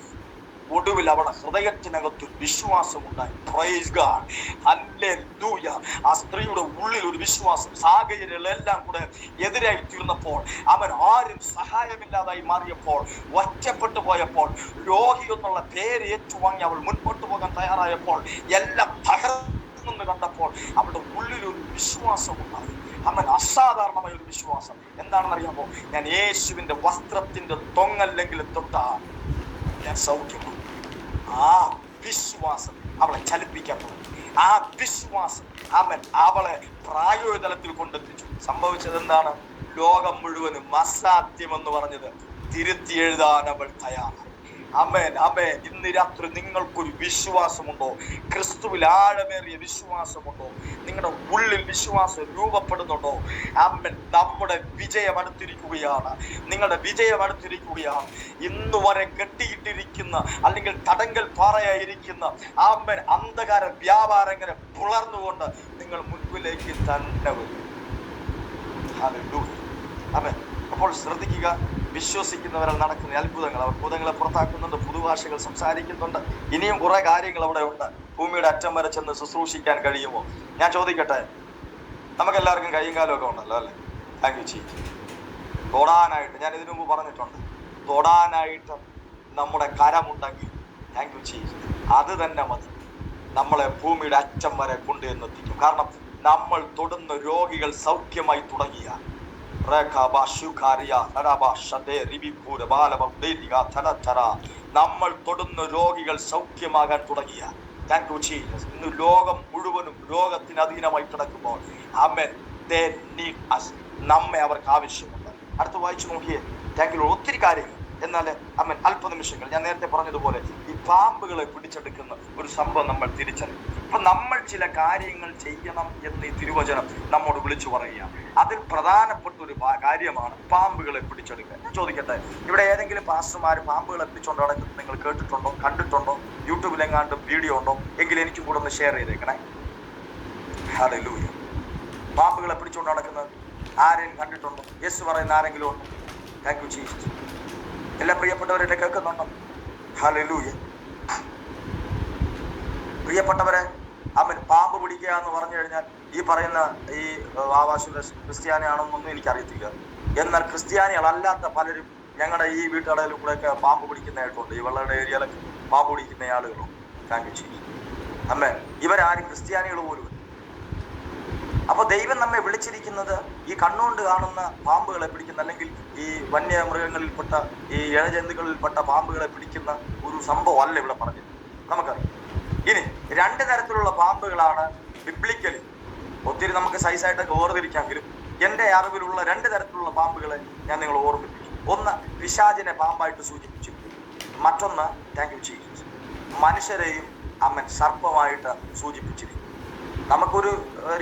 ഒടുവിൽ അവളുടെ ഹൃദയത്തിനകത്തൊരു വിശ്വാസം ഉണ്ടായി. Praise God, hallelujah. ആ സ്ത്രീയുടെ ഉള്ളിൽ ഒരു വിശ്വാസം. സാഹചര്യങ്ങളെല്ലാം കൂടെ എതിരായി തീർന്നപ്പോൾ, അവൻ ആരും സഹായമില്ലാതായി മാറിയപ്പോൾ, ഒറ്റപ്പെട്ടു പോയപ്പോൾ, രോഗി എന്നുള്ള പേര് ഏറ്റുവാങ്ങി അവൾ മുൻപോട്ട് പോകാൻ തയ്യാറായപ്പോൾ, എല്ലാം തകർന്നു കണ്ടപ്പോൾ അവളുടെ ഉള്ളിലൊരു വിശ്വാസം ഉണ്ടായി. അവൻ അസാധാരണമായ ഒരു വിശ്വാസം. എന്താണെന്ന് അറിയാമോ? ഞാൻ യേശുവിന്റെ വസ്ത്രത്തിന്റെ തൊങ്ങല്ലെങ്കിലും തൊട്ടാൽ ഞാൻ സൗഖ്യമാണ്. ആ വിശ്വാസം അവളെ ചലിപ്പിക്കാൻ തുടങ്ങി. ആ വിശ്വാസം അവളെ പ്രായോഗികതലത്തിൽ കൊണ്ടെത്തിച്ചു. സംഭവിച്ചത് എന്താണ്? ലോകം മുഴുവനും അസാധ്യമെന്ന് പറഞ്ഞത് തിരുത്തി എഴുതാൻ അവൾ തയ്യാറായി. ആമേൻ, ആമേൻ. ഇന്ന് രാത്രി നിങ്ങൾക്കൊരു വിശ്വാസമുണ്ടോ? ക്രിസ്തുവിൽ ആഴമേറിയ വിശ്വാസമുണ്ടോ? നിങ്ങളുടെ ഉള്ളിൽ വിശ്വാസം രൂപപ്പെടുന്നുണ്ടോ? ആമേൻ. നമ്മുടെ വിജയം അടുത്തിരിക്കുകയാണ്. നിങ്ങളുടെ വിജയം അടുത്തിരിക്കുകയാണ്. ഇന്ന് വരെ കെട്ടിയിട്ടിരിക്കുന്ന, അല്ലെങ്കിൽ തടങ്കൽ പാറയായിരിക്കുന്ന ആമേൻ അന്ധകാര വ്യാപാരങ്ങളെ പുലർന്നുകൊണ്ട് നിങ്ങൾ മുൻപിലേക്ക് തന്നെ വരും. ഹല്ലേലൂയ. ആമേൻ. അപ്പോൾ ശ്രദ്ധിക്കുക, വിശ്വസിക്കുന്നവരാൽ നടക്കുന്ന അത്ഭുതങ്ങൾ. അവർ ഭൂതങ്ങളെ പുറത്താക്കുന്നുണ്ട്, പുതുഭാഷകൾ സംസാരിക്കുന്നുണ്ട്. ഇനിയും കുറെ കാര്യങ്ങൾ അവിടെ ഉണ്ട്. ഭൂമിയുടെ അറ്റം വരെ ചെന്ന് ശുശ്രൂഷിക്കാൻ കഴിയുമോ? ഞാൻ ചോദിക്കട്ടെ, നമുക്കെല്ലാവർക്കും കൈയും കാലും ഒക്കെ ഉണ്ടല്ലോ, അല്ലേ? Thank you chief. തൊടാനായിട്ട് ഞാൻ ഇതിനു മുമ്പ് പറഞ്ഞിട്ടുണ്ട്, തൊടാനായിട്ട് നമ്മുടെ കരമുണ്ടെങ്കിൽ താങ്ക് യു ചീഫ്, അത് തന്നെ മതി നമ്മളെ ഭൂമിയുടെ അറ്റം വരെ കൊണ്ടുവന്നെത്തിക്കും. കാരണം നമ്മൾ തൊടുന്ന രോഗികൾ സൗഖ്യമായി തുടങ്ങിയ നമ്മൾ തൊടുന്ന രോഗികൾ സൗഖ്യമാകാൻ തുടങ്ങിയ താങ്ക് യു ജീസസ്. ഇന്ന് ലോകം മുഴുവനും രോഗത്തിന് അധീനമായി കിടക്കുമ്പോൾ ആമേൻ, they need us. നമ്മെ അവർക്ക് ആവശ്യമുണ്ട്. അടുത്ത് വായിച്ചു നോക്കിയേ. Thank you. ഒത്തിരി കാര്യങ്ങൾ. എന്നാൽ ആമേൻ, അല്പനിമിഷങ്ങൾ ഞാൻ നേരത്തെ പറഞ്ഞതുപോലെ ഈ പാമ്പുകളെ പിടിച്ചെടുക്കുന്ന ഒരു സംഭവം നമ്മൾ തിരിച്ചറിയും. അപ്പൊ നമ്മൾ ചില കാര്യങ്ങൾ ചെയ്യണം എന്ന് ഈ തിരുവചനം നമ്മോട് വിളിച്ചു പറയുക. അതിൽ പ്രധാനപ്പെട്ട ഒരു കാര്യമാണ് പാമ്പുകളെ പിടിച്ചെടുക്കുക. ഞാൻ ചോദിക്കട്ടെ, ഇവിടെ ഏതെങ്കിലും പാസ്റ്റർമാർ പാമ്പുകളെ പിടിച്ചുകൊണ്ട് നടക്കുന്നത് നിങ്ങൾ കേട്ടിട്ടുണ്ടോ, കണ്ടിട്ടുണ്ടോ? യൂട്യൂബിലെങ്ങാണ്ടും വീഡിയോ ഉണ്ടോ? എങ്കിൽ എനിക്കും കൂടെ ഒന്ന് ഷെയർ ചെയ്തേക്കണേ. ഹല്ലേലൂയ. പാമ്പുകളെ പിടിച്ചുകൊണ്ട് നടക്കുന്നത് ആരെയും കണ്ടിട്ടുണ്ടോ? യേശു പറയുന്ന ആരെങ്കിലും ഉണ്ടോ? Thank you Jesus. എല്ലാ പ്രിയപ്പെട്ടവരെ കേൾക്കുന്നുണ്ടോ? ഹല്ലേലൂയ. പ്രിയപ്പെട്ടവരെ, അവൻ പാമ്പ് പിടിക്കുക എന്ന് പറഞ്ഞു കഴിഞ്ഞാൽ ഈ പറയുന്ന ഈ ആവാശുര ക്രിസ്ത്യാനിയാണെന്നൊന്നും എനിക്കറിയത്തില്ല. എന്നാൽ ക്രിസ്ത്യാനികളല്ലാത്ത പലരും ഞങ്ങളുടെ ഈ വീട്ടുകടയിൽ കൂടെയൊക്കെ പാമ്പ് പിടിക്കുന്നതായിട്ടുണ്ട്. ഈ വെള്ളയുടെ ഏരിയയിലൊക്കെ പാമ്പ് പിടിക്കുന്ന ആളുകളുണ്ട്. Thank you Jesus. അമ്മേ, ഇവരാരും ക്രിസ്ത്യാനികൾ പോലും. അപ്പൊ ദൈവം നമ്മെ വിളിച്ചിരിക്കുന്നത് ഈ കണ്ണുകൊണ്ട് കാണുന്ന പാമ്പുകളെ പിടിക്കുന്ന, അല്ലെങ്കിൽ ഈ വന്യമൃഗങ്ങളിൽപ്പെട്ട ഈ ഇഴജന്തുക്കളിൽപ്പെട്ട പാമ്പുകളെ പിടിക്കുന്ന ഒരു സംഭവം അല്ല ഇവിടെ പറഞ്ഞത്. നമുക്കറിയാം. ഇനി 2 തരത്തിലുള്ള പാമ്പുകളാണ് ബിബ്ലിക്കലി. ഒത്തിരി നമുക്ക് സൈസായിട്ടൊക്കെ ഓർത്തിരിക്കാമെങ്കിലും എൻ്റെ അറിവിലുള്ള 2 തരത്തിലുള്ള പാമ്പുകളെ ഞാൻ നിങ്ങൾ ഓർമ്മിപ്പിക്കും. ഒന്ന് പിശാചിനെ പാമ്പായിട്ട് സൂചിപ്പിച്ചു. മറ്റൊന്ന്, താങ്ക് യു ജീസസ്, മനുഷ്യരെയും അമ്മൻ സർപ്പമായിട്ട് സൂചിപ്പിച്ചിരിക്കും. നമുക്കൊരു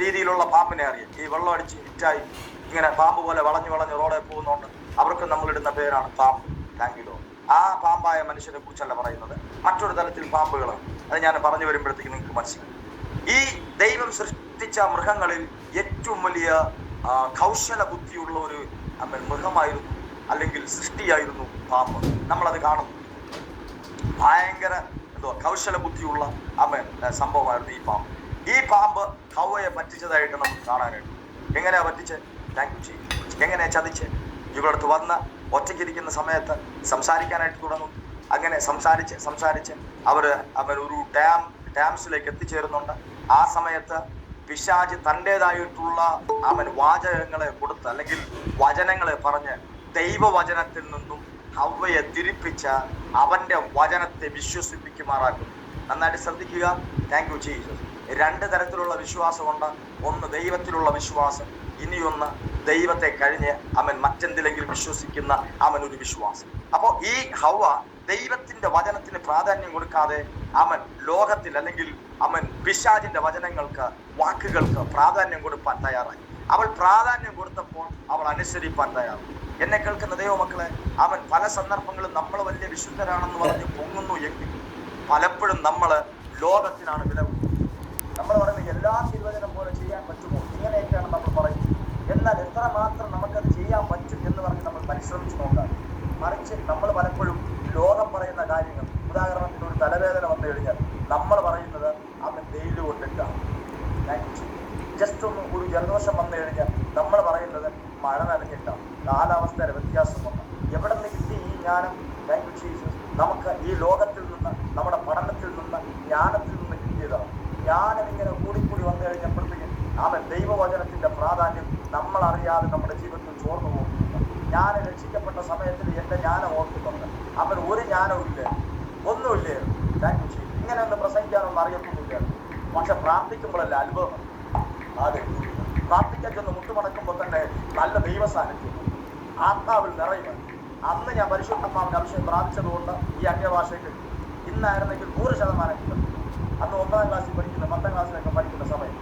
രീതിയിലുള്ള പാമ്പിനെ അറിയാം. ഈ വെള്ളം അടിച്ച് ഹിറ്റായി ഇങ്ങനെ പാമ്പ് പോലെ വളഞ്ഞു വളഞ്ഞ് റോഡിൽ പോകുന്നതുകൊണ്ട് അവർക്ക് നമ്മളിടുന്ന പേരാണ് പാമ്പ്. Thank you Lord. ആ പാമ്പായ മനുഷ്യനെ കുറിച്ചല്ല പറയുന്നത്, മറ്റൊരു തലത്തിൽ പാമ്പുകളാണ്. അത് ഞാൻ പറഞ്ഞു വരുമ്പോഴത്തേക്ക് നിങ്ങൾക്ക് മനസ്സിലായി. ഈ ദൈവം സൃഷ്ടിച്ച മൃഗങ്ങളിൽ ഏറ്റവും വലിയ കൗശല ബുദ്ധിയുള്ള ഒരു മൃഗമായിരുന്നു, അല്ലെങ്കിൽ സൃഷ്ടിയായിരുന്നു പാമ്പ്. നമ്മളത് കാണുന്നു. ഭയങ്കര കൗശല ബുദ്ധിയുള്ള സംഭവമായിരുന്നു ഈ പാമ്പ്. ഈ പാമ്പ് ഹവ്വയെ പറ്റിച്ചതായിട്ട് നമുക്ക് കാണാനായിട്ട്. എങ്ങനെയാ പറ്റിച്ച്? താങ്ക് യു ചെയ്യും. എങ്ങനെയാ ചതിച്ച്? ഇവളടുത്ത് വന്ന് ഒറ്റയ്ക്കിരിക്കുന്ന സമയത്ത് സംസാരിക്കാനായിട്ട് തുടങ്ങും. അങ്ങനെ സംസാരിച്ച് അവർ ഒരു ഡാംസിലേക്ക് എത്തിച്ചേരുന്നുണ്ട്. ആ സമയത്ത് പിശാച് തൻ്റെതായിട്ടുള്ള വാചകങ്ങളെ കൊടുത്ത്, അല്ലെങ്കിൽ വചനങ്ങളെ പറഞ്ഞ് ദൈവവചനത്തിൽ നിന്നും ഹവ്വയെ തിരിപ്പിച്ച അവന്റെ വചനത്തെ വിശ്വസിപ്പിക്കുമാറാക്കുന്നു. നന്നായിട്ട് ശ്രദ്ധിക്കുക. Thank you Jesus. 2 തരത്തിലുള്ള വിശ്വാസമുണ്ട്. ഒന്ന് ദൈവത്തിലുള്ള വിശ്വാസം, ഇനിയൊന്ന് ദൈവത്തെ കഴിഞ്ഞ് മറ്റെന്തിലെങ്കിലും വിശ്വസിക്കുന്ന ഒരു വിശ്വാസം. അപ്പോൾ ഈ ഹവ്വ ദൈവത്തിന്റെ വചനത്തിന് പ്രാധാന്യം കൊടുക്കാതെ ലോകത്തിൽ, അല്ലെങ്കിൽ പിശാചിന്റെ വചനങ്ങൾക്ക്, വാക്കുകൾക്ക് പ്രാധാന്യം കൊടുക്കാൻ തയ്യാറായി. അവൾ പ്രാധാന്യം കൊടുത്തപ്പോൾ അവൾ അനുസരിപ്പാൻ തയ്യാറായി. എന്നെ കേൾക്കുന്ന ദൈവമക്കളെ, പല സന്ദർഭങ്ങളും നമ്മൾ വലിയ വിശുദ്ധരാണെന്ന് പറഞ്ഞ് പൊങ്ങുന്നു എങ്കിൽ പലപ്പോഴും നമ്മൾ ലോകത്തിനാണ് വില കൊടുക്കുന്നത്. നമ്മൾ പറയുന്നത് എല്ലാ തിരുവചനം പോലെ ചെയ്യാൻ പറ്റുമോ, ഇങ്ങനെയൊക്കെയാണ് നമ്മൾ പറയുന്നത്. എന്നാൽ എത്രമാത്രം നമുക്കത് ചെയ്യാൻ പറ്റും എന്ന് പറഞ്ഞ് നമ്മൾ പരിശ്രമിച്ച് നോക്കാം. മറിച്ച് നമ്മൾ പലപ്പോഴും ലോകം പറയുന്ന കാര്യങ്ങൾ, ഉദാഹരണത്തിന് ഒരു തലവേദന വന്നു കഴിഞ്ഞാൽ നമ്മൾ പറയുന്നത് വെയിൽ കൊണ്ടിട്ടാണ്. ജസ്റ്റ് ഒരു ജലദോഷം വന്നു കഴിഞ്ഞാൽ നമ്മൾ പറയുന്നത് മഴ നനഞ്ഞിട്ടാണ്. കാലാവസ്ഥയുടെ വ്യത്യാസം വന്ന എവിടെ നിന്ന് കിട്ടി ഈ ജ്ഞാനം? Thank you Jesus. നമുക്ക് ഈ ലോകത്തിൽ നിന്ന്, നമ്മുടെ പഠനത്തിൽ നിന്ന്, ജ്ഞാനത്തിൽ നിന്ന് കിട്ടിയതാണ്. ജ്ഞാനം ഇങ്ങനെ കൂടിക്കൂടി വന്നു കഴിഞ്ഞപ്പോഴത്തേക്കും ദൈവവചനത്തിന്റെ പ്രാധാന്യം നമ്മൾ അറിയാതെ നമ്മുടെ ജീവിതത്തിൽ ചോർന്നു പോകുന്നുണ്ട്. ഞാൻ രക്ഷിക്കപ്പെട്ട സമയത്തിൽ എൻ്റെ ജ്ഞാനം ഓർക്കുന്നുണ്ട്. ഒരു ജ്ഞാനവും ഇല്ല, ഒന്നുമില്ലേ. Thank you Jesus. ഇങ്ങനെ ഒന്ന് പ്രസംഗിക്കാനൊന്നും അറിയത്തൊന്നുമില്ല. പക്ഷെ പ്രാർത്ഥിക്കുമ്പോഴല്ല അത്ഭുതം. അതെ, പ്രാർത്ഥിക്കാൻ ചെന്ന് മുട്ടുമടക്കുമ്പോൾ തന്നെ നല്ല ദൈവ സാന്നിധ്യം, ആത്മാവിൽ നിറയുക. അന്ന് ഞാൻ പരിശുദ്ധാത്മാവിന്റെ അഭിഷേകം പ്രാപിച്ചതുകൊണ്ട് ഈ അന്യഭാഷയ്ക്ക് ഇന്നായിരുന്നെങ്കിൽ 100% കിട്ടും. അന്ന് 1ാം ക്ലാസ്സിൽ പഠിക്കുന്ന, 10ാം ക്ലാസ്സിലൊക്കെ പഠിക്കുന്ന സമയം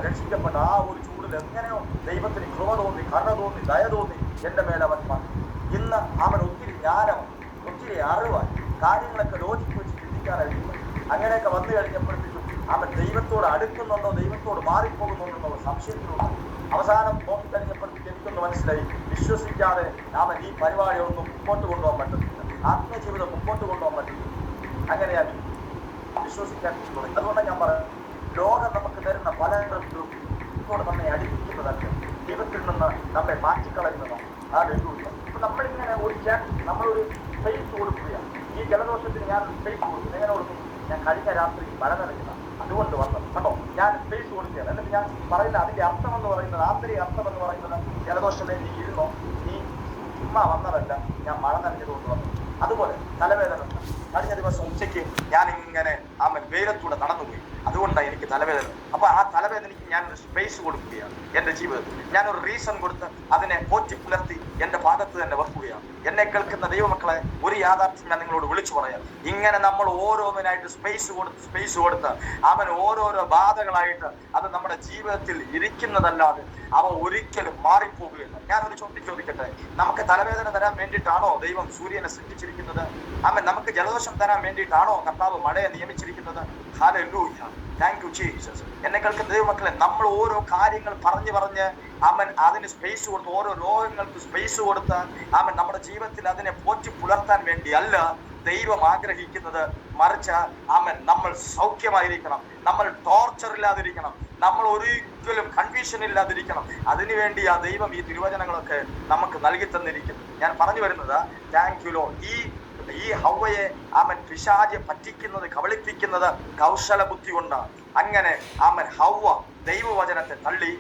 രക്ഷിക്കപ്പെട്ട ആ ഒരു ചൂടിൽ എങ്ങനെയോ ദൈവത്തിന് കൃപ തോന്നി, കരുണ തോന്നി, ദയ തോന്നി എൻ്റെ മേലെ അവൻ വന്നു. ഇന്ന് ഒത്തിരി ജ്ഞാനം, ഒത്തിരി അറിവായി, കാര്യങ്ങളൊക്കെ ലോജിക്ക് വെച്ച് ചിന്തിക്കാനായിട്ട് അങ്ങനെയൊക്കെ വന്നു കഴിഞ്ഞപ്പോഴത്തേക്കും ദൈവത്തോട് അടുക്കുന്നുണ്ടോ, ദൈവത്തോട് മാറിപ്പോകുന്നുണ്ടെന്നുള്ള സംശയത്തിലുണ്ട്. അവസാനം നോക്കിക്കഴിഞ്ഞപ്പോഴത്തേക്ക് എനിക്കൊന്ന് മനസ്സിലായി, വിശ്വസിക്കാതെ ഈ പരിപാടിയൊന്നും മുമ്പോട്ട് കൊണ്ടുപോകാൻ പറ്റത്തില്ല, ആത്മജീവിതം മുമ്പോട്ട് കൊണ്ടുപോകാൻ പറ്റില്ല. അങ്ങനെയാണ് വിശ്വസിക്കാൻ തുടങ്ങി. അതുകൊണ്ടാണ് ഞാൻ പറയുന്നത്, ലോകം നമുക്ക് തരുന്ന പല ഗ്രന്ഥവും ഇപ്പോഴും നമ്മെ അടുപ്പിക്കുന്നതല്ല, ദൈവത്തിൽ നിന്ന് നമ്മെ മാറ്റിക്കളയുന്നതാണ്. ഇപ്പൊ നമ്മളിങ്ങനെ നമ്മളൊരു സ്പേസ് കൊടുക്കുകയാണ്. ഈ ജലദോഷത്തിന് ഞാൻ സ്പേസ് കൊടുക്കും. എങ്ങനെ കൊടുക്കും? ഞാൻ കഴിഞ്ഞ രാത്രി മഴ നനഞ്ഞതാണ്, അതുകൊണ്ട് വന്നത് കേട്ടോ, ഞാൻ സ്പേസ് കൊടുക്കുകയാണ്. എന്നിട്ട് ഞാൻ പറയുന്ന അതിന്റെ അർത്ഥം എന്ന് പറയുന്നത്, ആന്തരിക അർത്ഥം എന്ന് പറയുന്നത്, ജലദോഷമേ നീ ഇരുന്നോ, നീ ചുമ്മാ വന്നതല്ല, ഞാൻ മഴ നനഞ്ഞതുകൊണ്ട് വന്നു. അതുപോലെ തലവേദന. കഴിഞ്ഞ ദിവസം ഉച്ചയ്ക്ക് ഞാൻ ഇങ്ങനെ വെയിലത്തൂടെ നടന്നുപോയി, അതുകൊണ്ടാണ് എനിക്ക് തലവേദന. അപ്പൊ ആ തലവേദനയ്ക്ക് ഞാനൊരു സ്പേസ് കൊടുക്കുകയാണ്. എൻ്റെ ജീവിതത്തിൽ ഞാനൊരു റീസൺ കൊടുത്ത് അതിനെ പോറ്റി പുലർത്തി എൻ്റെ ഭാഗത്ത് തന്നെ വെക്കുകയാണ്. എന്നെ കേൾക്കുന്ന ദൈവമക്കളെ, ഒരു യാഥാർത്ഥ്യം ഞാൻ നിങ്ങളോട് വിളിച്ചു പറയാം. ഇങ്ങനെ നമ്മൾ ഓരോന്നിനായിട്ട് സ്പേസ് കൊടുത്ത് ഓരോരോ ബാധകളായിട്ട് അത് നമ്മുടെ ജീവിതത്തിൽ ഇരിക്കുന്നതല്ലാതെ അവ ഒരിക്കലും മാറിപ്പോകുകയില്ല. ഞാനൊരു ചോദിക്കട്ടെ, നമുക്ക് തലവേദന തരാൻ വേണ്ടിയിട്ടാണോ ദൈവം സൂര്യനെ സൃഷ്ടിച്ചിരിക്കുന്നത്? നമുക്ക് ജലദോഷം തരാൻ വേണ്ടിയിട്ടാണോ കർത്താവ് മഴയെ നിയമിച്ചിരിക്കുന്നത്? ഹല്ലേലൂയ, താങ്ക് യു ജീസസ്. എന്നെ കേൾക്കുന്ന ദൈവമക്കളെ, നമ്മൾ ഓരോ കാര്യങ്ങൾ പറഞ്ഞ് അതിന് സ്പേസ് കൊടുത്ത്, ഓരോ രോഗങ്ങൾക്ക് സ്പേസ് കൊടുത്ത് നമ്മുടെ ജീവിതത്തിൽ അതിനെ പോറ്റി പുലർത്താൻ വേണ്ടിയല്ല ദൈവം ആഗ്രഹിക്കുന്നത്. മറിച്ച് നമ്മൾ സൗഖ്യമായിരിക്കണം, നമ്മൾ ടോർച്ചർ ഇല്ലാതിരിക്കണം, നമ്മൾ ഒരിക്കലും കൺഫ്യൂഷൻ ഇല്ലാതിരിക്കണം. അതിനുവേണ്ടി ആ ദൈവം ഈ തിരുവചനങ്ങളൊക്കെ നമുക്ക് നൽകി തന്നിരിക്കും. ഞാൻ പറഞ്ഞു വരുന്നത്, താങ്ക് യു ലോർഡ്. ഈ ഹവ്വയെ പിശാച് പറ്റിക്കുന്നത്, കബളിപ്പിക്കുന്നത് കൗശല ബുദ്ധി കൊണ്ടാണ്. അങ്ങനെ ഹവ്വ ദൈവവചനത്തെ തള്ളി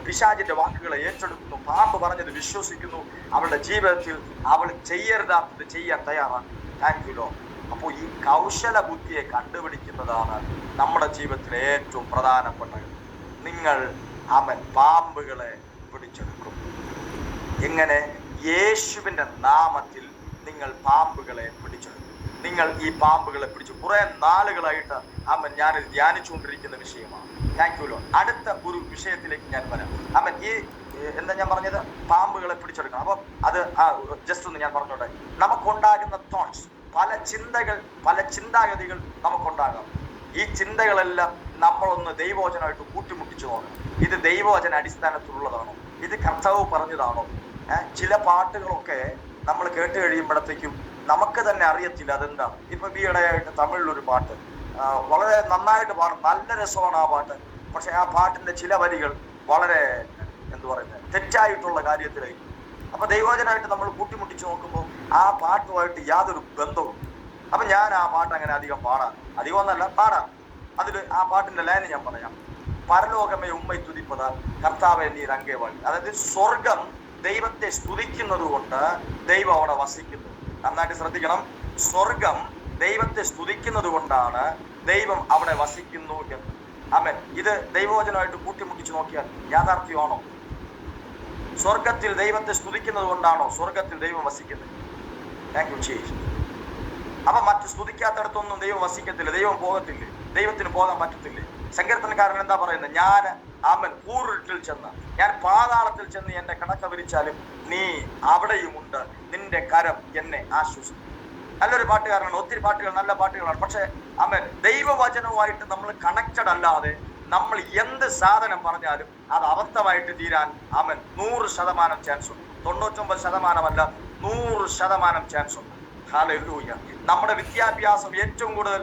പിശാചിന്റെ വാക്കുകളെ ഏറ്റെടുക്കുന്നു. പാമ്പ് പറഞ്ഞത് വിശ്വസിക്കുന്നു. അവളുടെ ജീവിതത്തിൽ അവൾ ചെയ്യരുതാത്തത് ചെയ്യാൻ തയ്യാറാണ്. Thank you Lord. അപ്പോൾ ഈ കൗശല ബുദ്ധിയെ കണ്ടുപിടിക്കുന്നതാണ് നമ്മുടെ ജീവിതത്തിലെ ഏറ്റവും പ്രധാനപ്പെട്ടത്. നിങ്ങൾ പാമ്പുകളെ പിടിച്ചെടുക്കും. എങ്ങനെ? യേശുവിന്റെ നാമത്തിൽ നിങ്ങൾ പാമ്പുകളെ പിടിച്ചെടുക്കും. നിങ്ങൾ ഈ പാമ്പുകളെ പിടിച്ചു. കുറെ നാളുകളായിട്ട് ഞാനിത് ധ്യാനിച്ചുകൊണ്ടിരിക്കുന്ന വിഷയമാണ്. Thank you Lord. അടുത്ത ഒരു വിഷയത്തിലേക്ക് ഞാൻ വരാം. ഈ എന്താ ഞാൻ പറഞ്ഞത്? പാമ്പുകളെ പിടിച്ചെടുക്കണം. അപ്പം അത് ജസ്റ്റ് ഒന്ന് ഞാൻ പറഞ്ഞോട്ടെ. നമുക്കുണ്ടാകുന്ന തോട്ട്സ്, പല ചിന്തകൾ, പല ചിന്താഗതികൾ നമുക്കുണ്ടാകാം. ഈ ചിന്തകളെല്ലാം നമ്മളൊന്ന് ദൈവവചനമായിട്ട് കൂട്ടിമുട്ടിച്ചു നോക്കണം. ഇത് ദൈവവചന അടിസ്ഥാനത്തിലുള്ളതാണോ? ഇത് കർത്താവ് പറഞ്ഞതാണോ? ചില പാട്ടുകളൊക്കെ നമ്മൾ കേട്ട് കഴിയുമ്പോഴത്തേക്കും നമുക്ക് തന്നെ അറിയത്തില്ല അതെന്താണ്. ഇപ്പൊ ഈയിടെയായിട്ട് തമിഴിലൊരു പാട്ട് വളരെ നന്നായിട്ട് പാടും, നല്ല രസമാണ് ആ പാട്ട്. പക്ഷെ ആ പാട്ടിന്റെ ചില വരികൾ വളരെ തെറ്റായിട്ടുള്ള കാര്യത്തിലായിരിക്കും. അപ്പൊ ദൈവവചനമായിട്ട് നമ്മൾ കൂട്ടിമുട്ടിച്ച് നോക്കുമ്പോൾ ആ പാട്ടുമായിട്ട് യാതൊരു ബന്ധവും. അപ്പൊ ഞാൻ ആ പാട്ട് അങ്ങനെ അധികമൊന്നല്ല പാടാം. അതിൽ ആ പാട്ടിന്റെ ലൈന് ഞാൻ പറയാം. പരലോകമേ ഉമ്മൈ തുതിപ്പത കർത്താവെ നീ രംഗേവാളി. അതായത് സ്വർഗം ദൈവത്തെ സ്തുതിക്കുന്നത് കൊണ്ട് ദൈവം അവിടെ വസിക്കുന്നു. നന്നായിട്ട് ശ്രദ്ധിക്കണം. സ്വർഗം ദൈവത്തെ സ്തുതിക്കുന്നത് കൊണ്ടാണ് ദൈവം അവിടെ വസിക്കുന്നു എന്ന്. ആമേൻ. ഇത് ദൈവവചനമായിട്ട് കൂട്ടിമുട്ടിച്ച് നോക്കിയാൽ യാഥാർത്ഥ്യമാണോ? സ്വർഗത്തിൽ ദൈവത്തെ സ്തുതിക്കുന്നത് കൊണ്ടാണോ സ്വർഗത്തിൽ ദൈവം വസിക്കുന്നത്? Thank you Jesus. അപ്പൊ മറ്റ് സ്തുതിക്കാത്തടത്തൊന്നും ദൈവം വസിക്കത്തില്ല, ദൈവം പോകത്തില്ലേ? ദൈവത്തിന് പോകാൻ പറ്റത്തില്ലേ? സങ്കീർത്തനക്കാരൻ എന്താ പറയുന്നത്? ഞാൻ കൂറിട്ടിൽ ചെന്ന്, ഞാൻ പാതാളത്തിൽ ചെന്ന് എന്റെ കണക്ക വിരിച്ചാലും നീ അവിടെയുമുണ്ട്, നിന്റെ കരം എന്നെ ആശ്വസിക്കും. നല്ലൊരു പാട്ടുകാരനാണ്. ഒത്തിരി പാട്ടുകൾ, നല്ല പാട്ടുകളാണ്. പക്ഷെ ദൈവവചനവുമായിട്ട് നമ്മൾ കണക്റ്റഡ് അല്ലാതെ നമ്മൾ എന്ത് സാധനം പറഞ്ഞാലും അത് അബദ്ധമായിട്ട് തീരാൻ 100% ചാൻസ് ഉണ്ട്. 99% 100% ചാൻസ് ഉണ്ട്. ഹല്ലേലൂയ. നമ്മുടെ വിദ്യാഭ്യാസം ഏറ്റവും കൂടുതൽ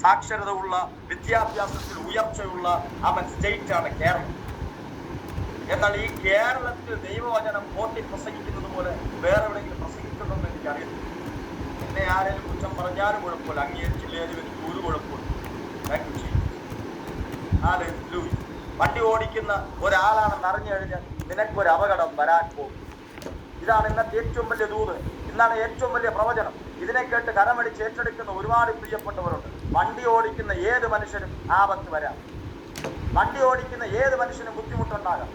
സാക്ഷരത ഉള്ള, വിദ്യാഭ്യാസത്തിൽ ഉയർച്ചയുള്ള സ്റ്റേറ്റ് ആണ് കേരളം. എന്നാൽ ഈ കേരളത്തിൽ ദൈവവചനം കോട്ടി പ്രസംഗിക്കുന്നത് പോലെ വേറെ എവിടെയെങ്കിലും പ്രസംഗിക്കുന്നുണ്ടെന്ന് എനിക്കറിയത്തില്ല. എന്നെ ആരെങ്കിലും കുറ്റം പറഞ്ഞാലും കുഴപ്പമില്ല, അംഗീകരിച്ചില്ലെങ്കിൽ എനിക്ക് ഒരു കുഴപ്പമില്ല. വണ്ടി ഓടിക്കുന്ന ഒരാളാണെന്ന് അറിഞ്ഞു കഴിഞ്ഞാൽ നിനക്കൊരു അപകടം വരാൻ പോകും. ഇതാണ് ഇന്നത്തെ ഏറ്റവും വലിയ ദൂത്. ഇന്നാണ് ഏറ്റവും വലിയ പ്രവചനം. ഇതിനെ കേട്ട് കരമടിച്ച് ഏറ്റെടുക്കുന്ന ഒരുപാട് പ്രിയപ്പെട്ടവരുണ്ട്. വണ്ടി ഓടിക്കുന്ന ഏത് മനുഷ്യനും ആപത്ത് വരാം. വണ്ടി ഓടിക്കുന്ന ഏത് മനുഷ്യനും ബുദ്ധിമുട്ടുണ്ടാകാം.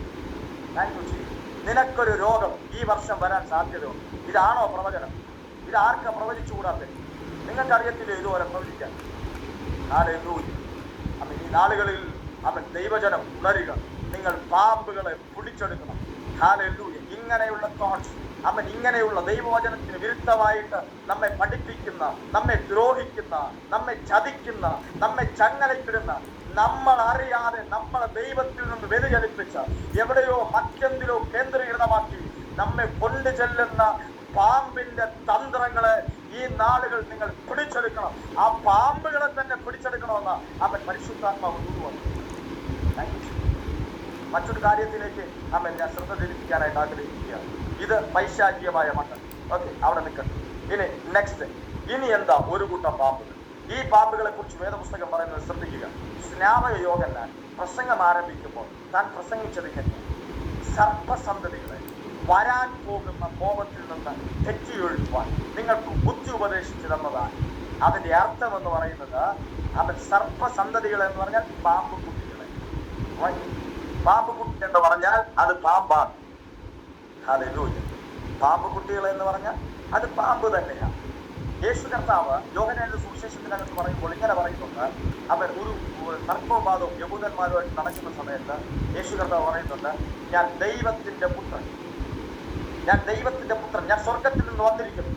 നിനക്കൊരു രോഗം ഈ വർഷം വരാൻ സാധ്യതയുണ്ട്. ഇതാണോ പ്രവചനം? ഇത് ആർക്കാ പ്രവചിച്ചുകൂടാതെ? നിങ്ങൾക്കറിയത്തില്ല ഇതുപോലെ പ്രവചിക്കാൻ. ഈ നാളുകളിൽ ദൈവജനം ഉണരുക. നിങ്ങൾ പാമ്പുകളെ പിടിച്ചെടുക്കണം. ഹല്ലേലൂയ. ഇങ്ങനെയുള്ള തോട്ട്സ്, ഇങ്ങനെയുള്ള ദൈവവചനത്തിന് വിരുദ്ധമായിട്ട് നമ്മെ പഠിപ്പിക്കുന്ന, നമ്മെ ദ്രോഹിക്കുന്ന, നമ്മെ ചതിക്കുന്ന, നമ്മെ ചങ്ങലക്കിടുന്ന, നമ്മൾ അറിയാതെ നമ്മളെ ദൈവത്തിൽ നിന്ന് വ്യതിചലിപ്പിച്ച, എവിടെയോ മറ്റെന്തിലോ കേന്ദ്രീകൃതമാക്കി നമ്മെ കൊണ്ടു ചെല്ലുന്ന പാമ്പിന്റെ തന്ത്രങ്ങളെ ഈ നാളുകൾ നിങ്ങൾ പിടിച്ചെടുക്കണം. ആ പാമ്പുകളെ തന്നെ പിടിച്ചെടുക്കണമെന്ന് പരിശുദ്ധാത്മാവ് കൊണ്ടുവന്നു. മറ്റൊരു കാര്യത്തിലേക്ക് ഞാൻ ശ്രദ്ധ തിരിപ്പിക്കാനായിട്ട് ആഗ്രഹിക്കുകയാണ്. ഇത് പൈശാചികമായ മണ്ഡലം. ഓക്കെ, അവിടെ നിൽക്കട്ടെ. ഇനി നെക്സ്റ്റ്, ഇനി എന്താ ഒരു കൂട്ടം പാമ്പുകൾ. ഈ പാമ്പുകളെ കുറിച്ച് വേദപുസ്തകം പറയുന്നത് ശ്രദ്ധിക്കുക. സ്നാപക യോഹന്നാൻ പ്രസംഗം ആരംഭിക്കുമ്പോൾ താൻ പ്രസംഗിച്ചതിങ്ങനെ: സർപ്പസന്തതികളെ വരാൻ പോകുന്ന കോപത്തിൽ നിന്ന് തെറ്റിയൊഴിക്കുവാൻ നിങ്ങൾക്ക് ബുദ്ധി ഉപദേശിച്ചു തന്നതാണ്. അതിന്റെ അർത്ഥം എന്ന് പറയുന്നത് സർപ്പസന്തതികൾ എന്ന് പറഞ്ഞാൽ പാമ്പ് കുട്ടികളെ. പാമ്പ് കുട്ടി എന്ന് പറഞ്ഞാൽ അത് പാമ്പാണ്. ഹല്ലേലൂയ. പാമ്പ് കുട്ടികളെ എന്ന് പറഞ്ഞാൽ അത് പാമ്പ് തന്നെയാണ്. യേശു കർത്താവ് യോഹന്നാന്റെ സുവിശേഷത്തിനകത്ത് പറയുമ്പോൾ ഇങ്ങനെ പറയുന്നുണ്ട്. ഒരു സർപ്പവാദവും യഹൂദന്മാരുമായിട്ട് നടക്കുന്ന സമയത്ത് യേശു കർത്താവ് പറയുന്നുണ്ട്, ഞാൻ ദൈവത്തിന്റെ പുത്രൻ, ഞാൻ ദൈവത്തിന്റെ പുത്രൻ, ഞാൻ സ്വർഗത്തിൽ നിന്ന് വന്നിരിക്കുന്നു,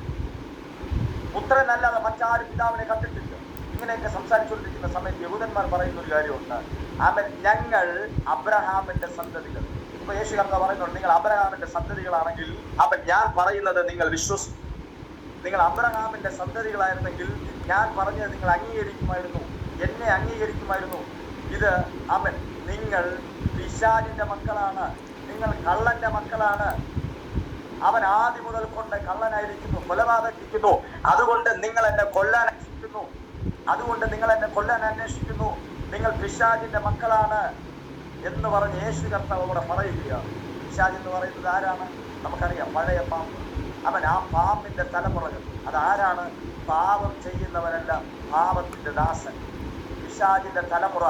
പുത്രനല്ലാതെ മറ്റാരും പിതാവിനെ കണ്ടിട്ടില്ല. ഇങ്ങനെയൊക്കെ സംസാരിച്ചുകൊണ്ടിരിക്കുന്ന സമയത്ത് യഹൂദന്മാർ പറയുന്ന ഒരു കാര്യമുണ്ട്. ഞങ്ങൾ അബ്രഹാമിന്റെ സന്തതികൾ. ഇപ്പൊ യേശു കർത്താവ് പറയുന്നുണ്ട്, നിങ്ങൾ അബ്രഹാമിന്റെ സന്തതികളാണെങ്കിൽ ഞാൻ പറയുന്നത് നിങ്ങൾ വിശ്വസിക്കും. നിങ്ങൾ അബ്രഹാമിന്റെ സന്തതികളായിരുന്നെങ്കിൽ ഞാൻ പറഞ്ഞത് നിങ്ങൾ അംഗീകരിക്കുമായിരുന്നു, എന്നെ അംഗീകരിക്കുമായിരുന്നു. ഇത് നിങ്ങൾ പിശാചിന്റെ മക്കളാണ്, നിങ്ങൾ കള്ളന്റെ മക്കളാണ്. അവൻ ആദ്യം മുതൽ കൊണ്ട് കള്ളനായിരിക്കുന്നു, കൊലപാതകിക്കുന്നു. അതുകൊണ്ട് നിങ്ങൾ എന്നെ കൊല്ലാൻ അന്വേഷിക്കുന്നു, അതുകൊണ്ട് നിങ്ങൾ എന്നെ കൊല്ലാൻ അന്വേഷിക്കുന്നു. നിങ്ങൾ പിശാചിന്റെ മക്കളാണ് എന്ന് പറഞ്ഞ് യേശു കർത്താവ് ഇവിടെ പറയുകയാണ്. പിശാച് എന്ന് പറയുന്നത് ആരാണ്? നമുക്കറിയാം, പഴയ പാമ്പ്. അവൻ ആ പാമ്പിന്റെ തലമുറകൾ അതാരാണ്? പാപം ചെയ്യുന്നവരെല്ലാം പാപത്തിന്റെ ദാസൻ. പിശാചിന്റെ തലമുറ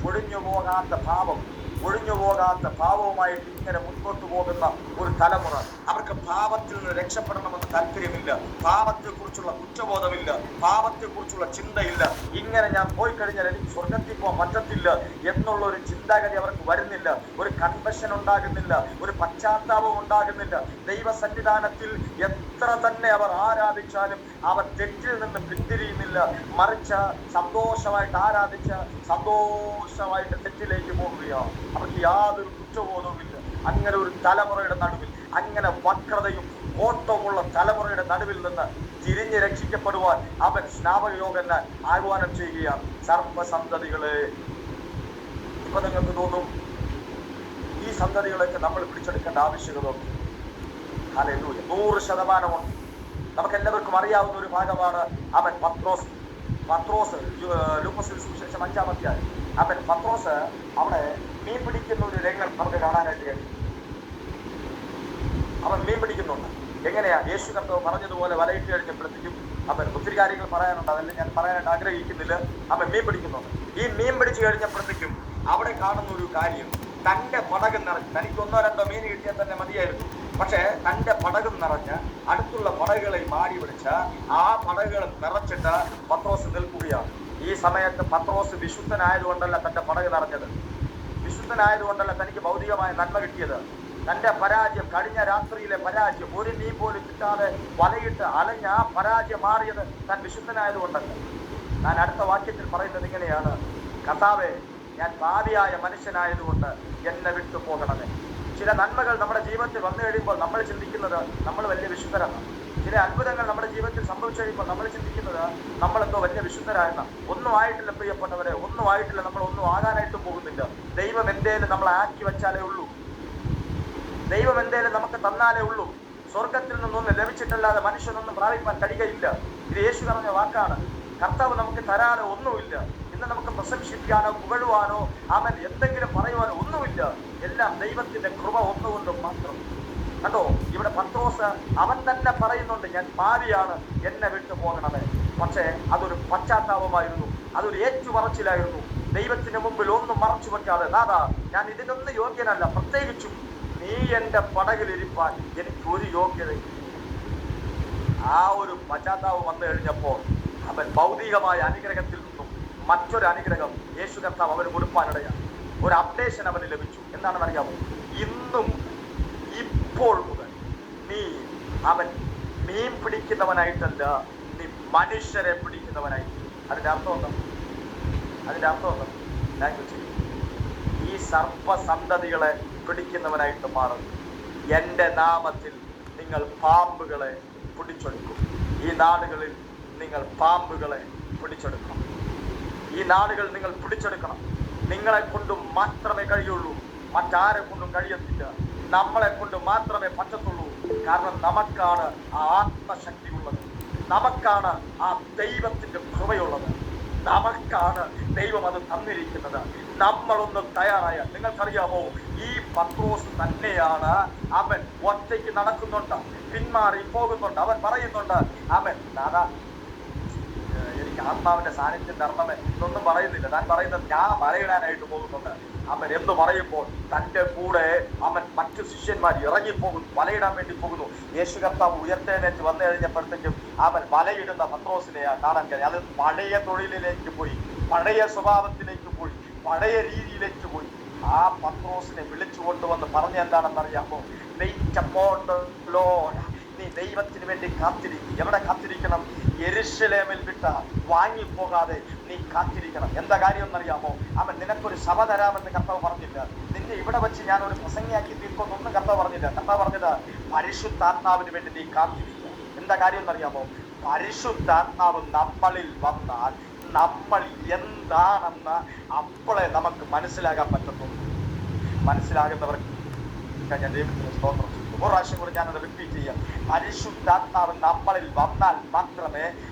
ഒഴിഞ്ഞു പോകാത്ത പാപം, ഒഴിഞ്ഞു പോകാത്ത പാപവുമായിട്ട് ഇങ്ങനെ മുൻപോട്ട് പോകുന്ന ഒരു തലമുറ. അവർക്ക് പാപത്തിൽ നിന്ന് രക്ഷപ്പെടണമെന്ന് താല്പര്യമില്ല, പാപത്തെ കുറിച്ചുള്ള കുറ്റബോധമില്ല, പാപത്തെ കുറിച്ചുള്ള ചിന്തയില്ല. ഇങ്ങനെ ഞാൻ പോയി കഴിഞ്ഞാൽ എനിക്ക് സ്വർഗത്തിൽ പോകാൻ പറ്റത്തില്ല എന്നുള്ള ഒരു ചിന്താഗതി അവർക്ക് വരുന്നില്ല. ഒരു കൺവെൻഷൻ ഉണ്ടാകുന്നില്ല, ഒരു പശ്ചാത്താപം ഉണ്ടാകുന്നില്ല. ദൈവസന്നിധാനത്തിൽ എത്ര തന്നെ അവർ ആരാധിച്ചാലും അവർ തെറ്റിൽ നിന്ന് പിന്തിരിയുന്നില്ല. മറിച്ച് സന്തോഷമായിട്ട് ആരാധിച്ച് സന്തോഷമായിട്ട് തെറ്റിലേക്ക് പോകുകയാണ്. അവർക്ക് യാതൊരു കുറ്റബോധവുമില്ല. അങ്ങനെ ഒരു തലമുറയുടെ നടുവിൽ, അങ്ങനെ വക്രതയും കോട്ടവുമുള്ള തലമുറയുടെ നടുവിൽ നിന്ന് തിരിഞ്ഞ് രക്ഷിക്കപ്പെടുവാൻ അവൻ സ്നാപകയോഗ്യനായി ആഹ്വാനം ചെയ്യുകയാണ്. സർവ്വസന്തതികളെ, ഇപ്പൊ നിങ്ങൾക്ക് തോന്നും ഈ സന്തതികളൊക്കെ നമ്മൾ പിടിച്ചെടുക്കേണ്ട ആവശ്യകത ഉണ്ട്. ഹല്ലേലൂയ, 100% നമുക്ക് എല്ലാവർക്കും അറിയാവുന്ന ഒരു ഭാഗമാണ്. അവൻ പത്രോസ് ലൂക്കോസിന്റെ സുവിശേഷം 5-ാം അധ്യായം. അവൻ പത്രോസ് അവിടെ മീൻ പിടിക്കുന്ന ഒരു രംഗം നമുക്ക് കാണാനായിട്ട് കഴിയും. അവൻ മീൻ പിടിക്കുന്നുണ്ട്. എങ്ങനെയാ? യേശു കർത്താവ് പറഞ്ഞതുപോലെ വലയിട്ട് കഴിഞ്ഞപ്പോഴത്തേക്കും അവൻ ഒത്തിരി കാര്യങ്ങൾ പറയാനുണ്ട്, അതെല്ലാം ഞാൻ പറയാനായിട്ട് ആഗ്രഹിക്കുന്നില്ല. അവൻ മീൻ പിടിക്കുന്നുണ്ട്. ഈ മീൻ പിടിച്ചു കഴിഞ്ഞപ്പോഴത്തേക്കും അവിടെ കാണുന്ന ഒരു കാര്യം, തന്റെ പടകം നിറഞ്ഞ്, തനിക്ക് 1-2 മീൻ കിട്ടിയാൽ തന്നെ മതിയായിരുന്നു. പക്ഷെ തന്റെ പടകം നിറഞ്ഞ് അടുത്തുള്ള പടകുകളെ മാടി പിടിച്ച് ആ പടകുകൾ നിറച്ചിട്ട് പത്രോസ് നിൽക്കുകയാണ്. ഈ സമയത്ത് പത്രോസ് വിശുദ്ധനായതുകൊണ്ടല്ല തന്റെ പടക് നിറഞ്ഞത്, വിശുദ്ധനായതുകൊണ്ടല്ല തനിക്ക് ഭൗതികമായ നന്മ കിട്ടിയത്. തന്റെ പരാജയം, കഴിഞ്ഞ രാത്രിയിലെ പരാജയം, ഒരു മീൻ പോലും കിട്ടാതെ വലയിട്ട് അലഞ്ഞ ആ പരാജയം മാറിയത് താൻ വിശുദ്ധനായതുകൊണ്ടല്ല. ഞാൻ അടുത്ത വാക്യത്തിൽ പറയുന്നത് ഇങ്ങനെയാണ്: കർത്താവേ, ഞാൻ പാപിയായ മനുഷ്യനായതുകൊണ്ട് എന്നെ വിട്ടു പോകണമേ. ചില നന്മകൾ നമ്മുടെ ജീവിതത്തിൽ വന്നു കഴിയുമ്പോൾ നമ്മൾ ചിന്തിക്കുന്നത് നമ്മൾ വലിയ വിശുദ്ധരാണ്. ചില അത്ഭുതങ്ങൾ നമ്മുടെ ജീവിതത്തിൽ സംഭവിച്ചു കഴിയുമ്പോൾ നമ്മൾ ചിന്തിക്കുന്നത് നമ്മളെന്തോ വലിയ വിശുദ്ധരായെന്ന. ഒന്നും ആയിട്ടില്ല പ്രിയപ്പെട്ടവരെ, ഒന്നും ആയിട്ടില്ല. നമ്മൾ ഒന്നും ആകാനായിട്ടും പോകുന്നില്ല. ദൈവം എന്തേലും നമ്മളെ ആക്കി വെച്ചാലേ ഉള്ളൂ, ദൈവം എന്തേലും നമുക്ക് തന്നാലേ ഉള്ളൂ. സ്വർഗത്തിൽ നിന്നൊന്നും ലഭിച്ചിട്ടല്ലാതെ മനുഷ്യനൊന്നും പ്രാപിക്കാൻ കഴിയുകയില്ല. ഇത് യേശു പറഞ്ഞ വാക്കാണ്. കർത്താവ് നമുക്ക് തരാനോ ഒന്നുമില്ല. ഇന്ന് നമുക്ക് പ്രശംസിക്കാനോ പുകഴുവാനോ അവൻ എന്തെങ്കിലും പറയുവാനോ ഒന്നുമില്ല. എല്ലാം ദൈവത്തിന്റെ കൃപ ഒന്നുകൊണ്ടും മാത്രം. കണ്ടോ, ഇവിടെ പത്രോസ് അവൻ തന്നെ പറയുന്നുണ്ട്, ഞാൻ പാപിയാണ്, എന്നെ വിട്ടു പോകണമേ. പക്ഷേ അതൊരു പശ്ചാത്താപമായിരുന്നു, അതൊരു ഏറ്റുപറച്ചിലായിരുന്നു. ദൈവത്തിന് മുമ്പിൽ ഒന്നും മറച്ചു വെക്കാതെ, നാഥാ, ഞാൻ ഇതിനൊന്നും യോഗ്യനല്ല, പ്രത്യേകിച്ചും നീ എന്റെ പടകിലിരിപ്പാൻ എനിക്ക് ഒരു യോഗ്യതയില്ല. ആ ഒരു പശ്ചാത്താപം വന്നു കഴിഞ്ഞപ്പോൾ അവൻ ഭൗതികമായ അനുഗ്രഹത്തിൽ നിന്നും മറ്റൊരു അനുഗ്രഹം യേശു കർത്താവ് അവന് കൊടുപ്പാനിടയാണ്. ഒരു അപ്ഡേഷൻ അവന് ലഭിച്ചു. എന്താണെന്ന് അറിയാമോ? ഇന്നും ഇപ്പോൾ മുതൽ നീ അവൻ മീൻ പിടിക്കുന്നവനായിട്ടല്ല, നീ മനുഷ്യരെ പിടിക്കുന്നവനായി. അതിന്റെ അർത്ഥം എന്താ? അതിന്റെ അർത്ഥം എന്താ? ലാംഗ്വേജ്, ഈ സർപ്പസന്തതികളെ പിടിക്കുന്നവനായിട്ട് മാറും. എൻ്റെ നാമത്തിൽ നിങ്ങൾ പാമ്പുകളെ പിടിച്ചെടുക്കും. ഈ നാടുകളിൽ നിങ്ങൾ പാമ്പുകളെ പിടിച്ചെടുക്കണം. ഈ നാടുകൾ നിങ്ങൾ പിടിച്ചെടുക്കണം. നിങ്ങളെ കൊണ്ടും മാത്രമേ കഴിയുള്ളൂ, മറ്റാരെ കൊണ്ടും കഴിയത്തില്ല. നമ്മളെ കൊണ്ട് മാത്രമേ പറ്റത്തുള്ളൂ. കാരണം നമുക്കാണ് ആ ആത്മശക്തി ഉള്ളത്, നമുക്കാണ് ആ ദൈവത്തിന്റെ കൃപയുള്ളത്, നമുക്കാണ് ദൈവം അത് തന്നിരിക്കുന്നത്. നമ്മളൊന്ന് തയ്യാറായ, നിങ്ങൾക്കറിയാമോ, ഈ പത്രോസ് തന്നെയാണ്. അവൻ ഒറ്റയ്ക്ക് നടക്കുന്നുണ്ട്, പിന്മാറി പോകുന്നുണ്ട്. അവൻ പറയുന്നുണ്ട്, അവൻ ദാദാ എനിക്ക് ആത്മാവിന്റെ സാന്നിധ്യം തരണമേ എന്നൊന്നും പറയുന്നില്ല. താൻ പറയുന്നത് ഞാൻ വലയിടാനായിട്ട് പോകുന്നുണ്ട്. അവൻ എന്ന് പറയുമ്പോൾ തൻ്റെ കൂടെ അവൻ മറ്റു ശിഷ്യന്മാർ ഇറങ്ങിപ്പോകുന്നു, വലയിടാൻ വേണ്ടി പോകുന്നു. യേശു കർത്താവ് ഉയർത്തെഴുന്നേറ്റ് വന്നു കഴിഞ്ഞപ്പോഴത്തേക്കും അവൻ വലയിടുന്ന പത്രോസിനെ കാണാൻ കഴിയും. അത് പഴയ തൊഴിലിലേക്ക് പോയി, പഴയ സ്വഭാവത്തിലേക്ക് പോയി, പഴയ രീതിയിലേക്ക് പോയി. ആ പത്രോസിനെ വിളിച്ചു കൊണ്ടുവന്ന് പറഞ്ഞ എന്താണെന്ന് അറിയാമോ? Wait upon the Lord. നീ ദൈവത്തിന് വേണ്ടി കാത്തിരിക്കും. എവിടെ കാത്തിരിക്കണം? യെരുശലേമിൽ വിട്ട വാങ്ങിപ്പോകാതെ നീ കാത്തിരിക്കണം. എന്താ കാര്യം എന്നറിയാമോ? അവൻ നിനക്കൊരു സഭ തരാമെന്ന് കർത്താവ് പറഞ്ഞില്ല. നിന്നെ ഇവിടെ വെച്ച് ഞാൻ ഒരു പ്രസംഗിയാക്കി തീർക്കൊന്നും കർത്താവ് പറഞ്ഞില്ല. കർത്താവ് പറഞ്ഞത് പരിശുദ്ധാത്മാവിന് വേണ്ടി നീ കാത്തിരിക്കുക. എന്താ കാര്യം എന്നറിയാമോ? പരിശുദ്ധാത്മാവ് നമ്മളിൽ വന്നാൽ
നമ്മൾ എന്താണെന്ന് അപ്പോഴേ നമുക്ക് മനസ്സിലാക്കാൻ പറ്റത്തുള്ളൂ. മനസ്സിലാകുന്നവർക്ക് ഞാൻ ദൈവത്തിന് സ്തോത്രം ചെയ്യുന്നു. ഒരു പ്രാവശ്യം കൂടി ഞാനത് റിപ്പീറ്റ് ചെയ്യാം. പരിശുദ്ധാത്മാവ് നമ്മളിൽ വന്നാൽ മാത്രമേ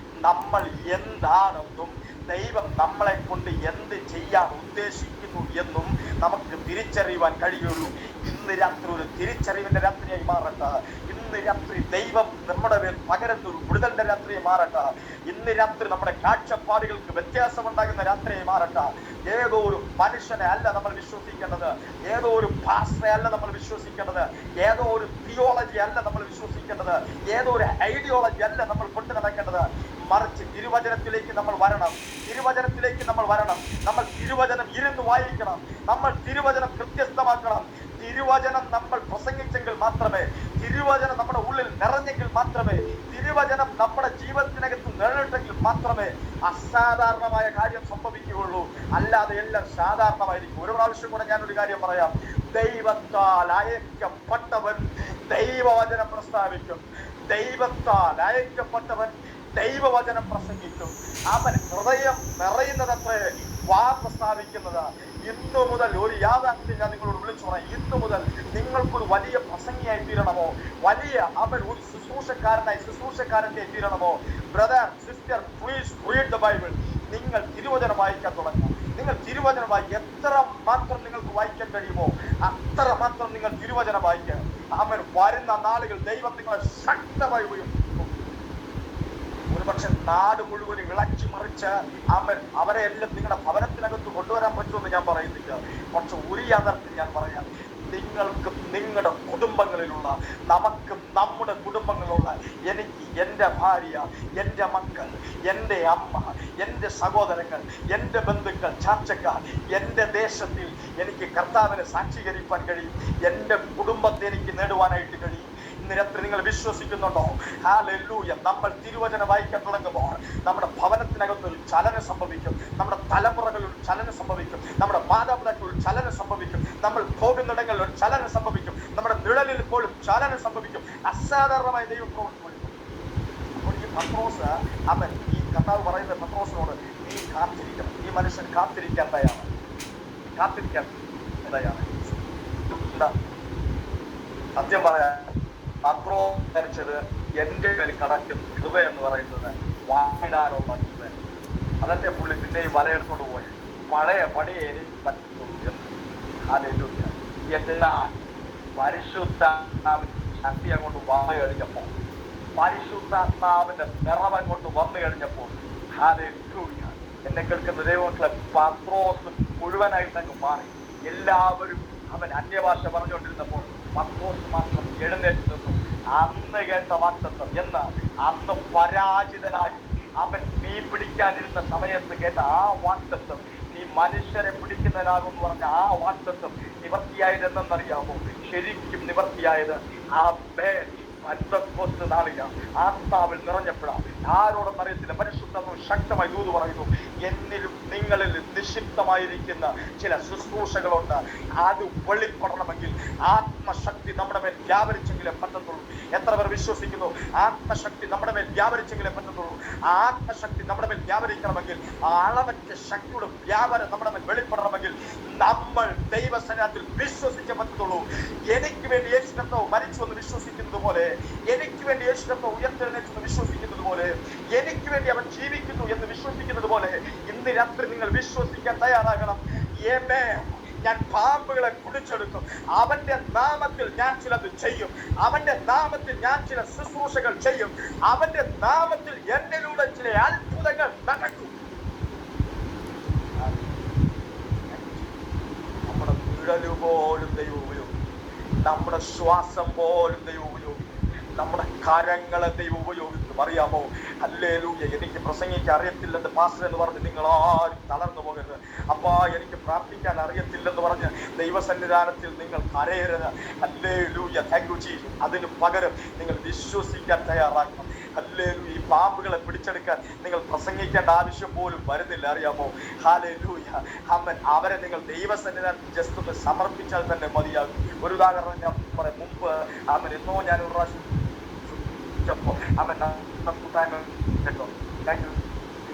നമ്മൾ എന്താണെന്നും ദൈവം നമ്മളെ കൊണ്ട് എന്ത് ചെയ്യാൻ ഉദ്ദേശിക്കുന്നു എന്നും നമുക്ക് തിരിച്ചറിയുവാൻ കഴിയുള്ളൂ. ഇന്ന് രാത്രി ഒരു തിരിച്ചറിവിന്റെ രാത്രിയായി മാറട്ടെ. ഇന്ന് രാത്രി ദൈവം നമ്മുടെ മേൽ പകരുന്ന ഒരു വിടുതലിന്റെ രാത്രിയായി മാറട്ടെ. ഇന്ന് രാത്രി നമ്മുടെ കാഴ്ചപ്പാടുകൾക്ക് വ്യത്യാസമുണ്ടാകുന്ന രാത്രിയായി മാറട്ടെ. ഏതോ ഒരു മനുഷ്യനെ അല്ല നമ്മൾ വിശ്വസിക്കേണ്ടത്, ഏതോ ഒരു ഭാഷയെ അല്ല നമ്മൾ വിശ്വസിക്കേണ്ടത്, ഏതോ ഒരു തിയോളജി അല്ല നമ്മൾ വിശ്വസിക്കേണ്ടത്, ഏതോ ഒരു ഐഡിയോളജി അല്ല നമ്മൾ കൊണ്ടു നടക്കേണ്ടത്. മറിച്ച് തിരുവചനത്തിലേക്ക് നമ്മൾ വരണം. തിരുവചനത്തിലേക്ക് നമ്മൾ വരണം. നമ്മൾ തിരുവചനം ഇരുന്ന് വായിക്കണം. നമ്മൾ തിരുവചനം കൃത്യസ്ഥമാക്കണം. തിരുവചനം നമ്മൾ പ്രസംഗിച്ചെങ്കിൽ മാത്രമേ, തിരുവചനം നമ്മുടെ ഉള്ളിൽ നിറഞ്ഞെങ്കിൽ മാത്രമേ, തിരുവചനം നമ്മുടെ ജീവിതത്തിനകത്ത് നിഴലിട്ടെങ്കിൽ മാത്രമേ അസാധാരണമായ കാര്യം സംഭവിക്കുകയുള്ളൂ. അല്ലാതെ എല്ലാം സാധാരണമായിരിക്കും. ഒരു പ്രാവശ്യം കൂടെ ഞാനൊരു കാര്യം പറയാം. ദൈവത്താൽ അയക്കപ്പെട്ടവൻ ദൈവവചനം പ്രസ്താവിക്കും. ദൈവത്താൽ അയക്കപ്പെട്ടവൻ ദൈവവചനം പ്രസംഗിക്കും. അവൻ ഹൃദയം നിറയുന്നതത്രേ വാ പ്രസ്താവിക്കുന്നത്. ഇന്നു മുതൽ ഒരു യാഥാർത്ഥ്യം ഞാൻ നിങ്ങളോട് വിളിച്ചു പറയാം. ഇന്നു മുതൽ നിങ്ങൾക്കൊരു വലിയ പ്രസംഗിയായി തീരണമോ, വലിയ അവൻ ഒരു ശുശ്രൂഷക്കാരന്റെ തീരണമോ, brother sister, please read the Bible. നിങ്ങൾ തിരുവചനം വായിക്കാൻ തുടങ്ങും. നിങ്ങൾ തിരുവചനം വായിക്കുക. എത്ര മാത്രം നിങ്ങൾക്ക് വായിക്കാൻ കഴിയുമോ അത്ര മാത്രം നിങ്ങൾ തിരുവചനം വായിക്കുക. അവൻ വരുന്ന നാളുകൾ ദൈവം നിങ്ങളെ ശക്തമായി ഉപയോഗിക്കും. ഒരുപക്ഷെ നാട് മുഴുവനും ഇളക്കി മറിച്ച് അവരെ എല്ലാം നിങ്ങളുടെ ഭവനത്തിനകത്ത് കൊണ്ടുവരാൻ പറ്റുമെന്ന് ഞാൻ പറയുന്നില്ല. പക്ഷെ ഒരു യാഥാർത്ഥ്യം ഞാൻ പറയാം. നിങ്ങൾക്കും നിങ്ങളുടെ കുടുംബങ്ങളിലുള്ള, നമുക്കും നമ്മുടെ കുടുംബങ്ങളിലുള്ള, എനിക്ക് എൻ്റെ ഭാര്യ, എൻ്റെ മക്കൾ, എൻ്റെ അമ്മ, എൻ്റെ സഹോദരങ്ങൾ, എൻ്റെ ബന്ധുക്കൾ, ചാർച്ചക്കാർ, എൻ്റെ ദേശത്തിൽ എനിക്ക് കർത്താവിനെ സാക്ഷീകരിക്കാൻ കഴിയും. എൻ്റെ കുടുംബത്തെ എനിക്ക് നേടുവാനായിട്ട് കഴിയും. ഇന്ന് രാത്രി നിങ്ങൾ വിശ്വസിക്കുന്നുണ്ടോ? ഹല്ലേലൂയ. നമ്മൾ തിരുവചനം വായിക്കാൻ തുടങ്ങുമ്പോൾ നമ്മുടെ ഭവനത്തിനകത്തൊരു ചലനം സംഭവിക്കും. നമ്മുടെ തലമുറകളിൽ ഒരു ചലനം സംഭവിക്കും. നമ്മുടെ മാതാപിതാക്കളിൽ ഒരു ചലനം സംഭവിക്കും. നമ്മൾ പോകുന്നിടങ്ങളിൽ ഒരു ചലനം സംഭവിക്കും. നമ്മുടെ നിഴലിൽ പോലും ചലനം സംഭവിക്കും. അസാധാരണമായ ദൈവം പ്രവർത്തിക്കും. അപ്പോൾ ഈ പത്രോസ്, അവൻ ഈ കർത്താവ് പറയുന്ന പത്രോസിനോട്, നീ കാത്തിരിക്കണം. ഈ മനുഷ്യൻ കാത്തിരിക്കാൻ തയ്യാറാണ്. കാത്തിരിക്കാൻ തയ്യാറാണ്. സത്യം പറയാൻ പത്രോസ് ധരിച്ചത് എൻ്റെ മേൽ കടക്കും കൃപ എന്ന് പറയുന്നത് വാങ്ങിടാനുള്ള കൃപ. അതല്ലേ പുള്ളി പിന്നെയും വലയെടുത്തോണ്ട് പോയി. പഴയ പണിയെ എനിക്ക് പറ്റുള്ളൂ. ഹല്ലേലൂയ. എന്നാൽ പരിശുദ്ധാത്മാവിന്റെ ശക്തി അങ്ങോട്ട് വന്നു കഴിഞ്ഞപ്പോൾ, പരിശുദ്ധാത്മാവിന്റെ നിറവ് അങ്ങോട്ട് വന്നു കഴിഞ്ഞപ്പോൾ, ഹല്ലേലൂയ, എന്നെ കേൾക്കുന്ന ദൈവമക്കളെ, പത്രോസ് മുഴുവനായിട്ട് അങ്ങ് മാറി. എല്ലാവരും അവൻ അന്യഭാഷ പറഞ്ഞുകൊണ്ടിരുന്നപ്പോൾ പത്രോസ് മാത്രം എഴുന്നേറ്റ് നിന്നു. അന്ന് കേട്ട വാക്തത്വം എന്ന്, അന്ന് പരാജിതനായി അവൻ മീൻ പിടിക്കാനിരുന്ന സമയത്ത് കേട്ട ആ വാക്തത്വം, നീ മനുഷ്യരെ പിടിക്കുന്നതിനാകും പറഞ്ഞ ആ വാക്തത്വം നിവർത്തിയായത് എന്തെന്നറിയാമോ? ശരിക്കും നിവർത്തിയായത് ആ പെന്തക്കോസ്ത് നാളിക ആത്മാവിൽ നിറഞ്ഞപ്പോഴാണ്. ആരോടൊന്നും അറിയത്തില്ല. പരിശുദ്ധാത്മാവ് ശക്തമായി ദൂത് പറയുന്നു, എന്നിലും നിങ്ങളിൽ നിക്ഷിപ്തമായിരിക്കുന്ന ചില ശുശ്രൂഷകളുണ്ട്. അത് വെളിപ്പെടണമെങ്കിൽ ആത്മശക്തി നമ്മുടെ മേൽ വ്യാപരിച്ചെങ്കിലേ പറ്റത്തുള്ളൂ. എത്ര പേർ വിശ്വസിക്കുന്നു? ആത്മശക്തി നമ്മുടെ മേൽ വ്യാപരിച്ചെങ്കിലേ പറ്റത്തുള്ളൂ. ആത്മശക്തി നമ്മുടെ മേൽ വ്യാപരിക്കണമെങ്കിൽ, അളവറ്റ ശക്തിയുടെ വ്യാപാരം നമ്മുടെ മേൽ വെളിപ്പെടണമെങ്കിൽ നമ്മൾ ദൈവസന്നിധിയിൽ വിശ്വസിച്ചേ പറ്റത്തുള്ളൂ. എനിക്ക് വേണ്ടി യേശു കർത്താവ് മരിച്ചു എന്ന് വിശ്വസിക്കുന്നത് പോലെ, എനിക്ക് വേണ്ടി യേശു കർത്താവ് ഉയർത്തെഴുന്നേറ്റെന്ന് വിശ്വസിക്കുന്നത് പോലെ, എനിക്ക് വേണ്ടി അവൻ ജീവിക്കുന്നു എന്ന് വിശ്വസിക്കുന്നത് പോലെ ഇന്ന് രാത്രി നിങ്ങൾ വിശ്വസിക്കാൻ തയ്യാറാകണം. ഞാൻ പാമ്പുകളെ കുടിച്ചെടുക്കും. അവന്റെ നാമത്തിൽ ഞാൻ ചിലത് ചെയ്യും. അവന്റെ നാമത്തിൽ ഞാൻ ചില ശുശ്രൂഷകൾ ചെയ്യും. അവന്റെ നാമത്തിൽ എന്നിലൂടെ ചില അത്ഭുതങ്ങൾ നടക്കും. നമ്മുടെ നിഴല് പോലും ദൈവം ഉപയോഗിക്കും. നമ്മുടെ ശ്വാസം പോലും ദൈവം ഉപയോഗിക്കും. നമ്മുടെ കരങ്ങളെ ദൈവം ഉപയോഗിക്കും. അറിയാമോ? ഹല്ലേലൂയ. എനിക്ക് പ്രസംഗിക്കാൻ അറിയത്തില്ലെന്ന് പാസ്റ്റർ എന്ന് പറഞ്ഞ് നിങ്ങൾ ആരും തളർന്നു പോകരുത്. അപ്പാ എനിക്ക് പ്രാർത്ഥിക്കാൻ അറിയത്തില്ലെന്ന് പറഞ്ഞ് ദൈവസന്നിധാനത്തിൽ നിങ്ങൾ കരയരുത്. ഹല്ലേലൂയ. Thank you Jesus. അതിന് പകരം നിങ്ങൾ വിശ്വസിക്കാൻ തയ്യാറാക്കണം. ഹല്ലേലൂയ. ഈ പാമ്പുകളെ പിടിച്ചെടുക്കാൻ നിങ്ങൾ പ്രസംഗിക്കേണ്ട ആവശ്യം പോലും വരുന്നില്ല. അറിയാമോ? ഹല്ലേലൂയ. അവരെ നിങ്ങൾ ദൈവസന്നിധാനത്തിൽ ജസ്റ്റ് ഒന്ന് സമർപ്പിച്ചാൽ തന്നെ മതിയാകും. ഒരു ഉദാഹരണം ഞാൻ പറയാം. മുമ്പ് എന്നോ ഞാൻ ഒരു പ്രാവശ്യം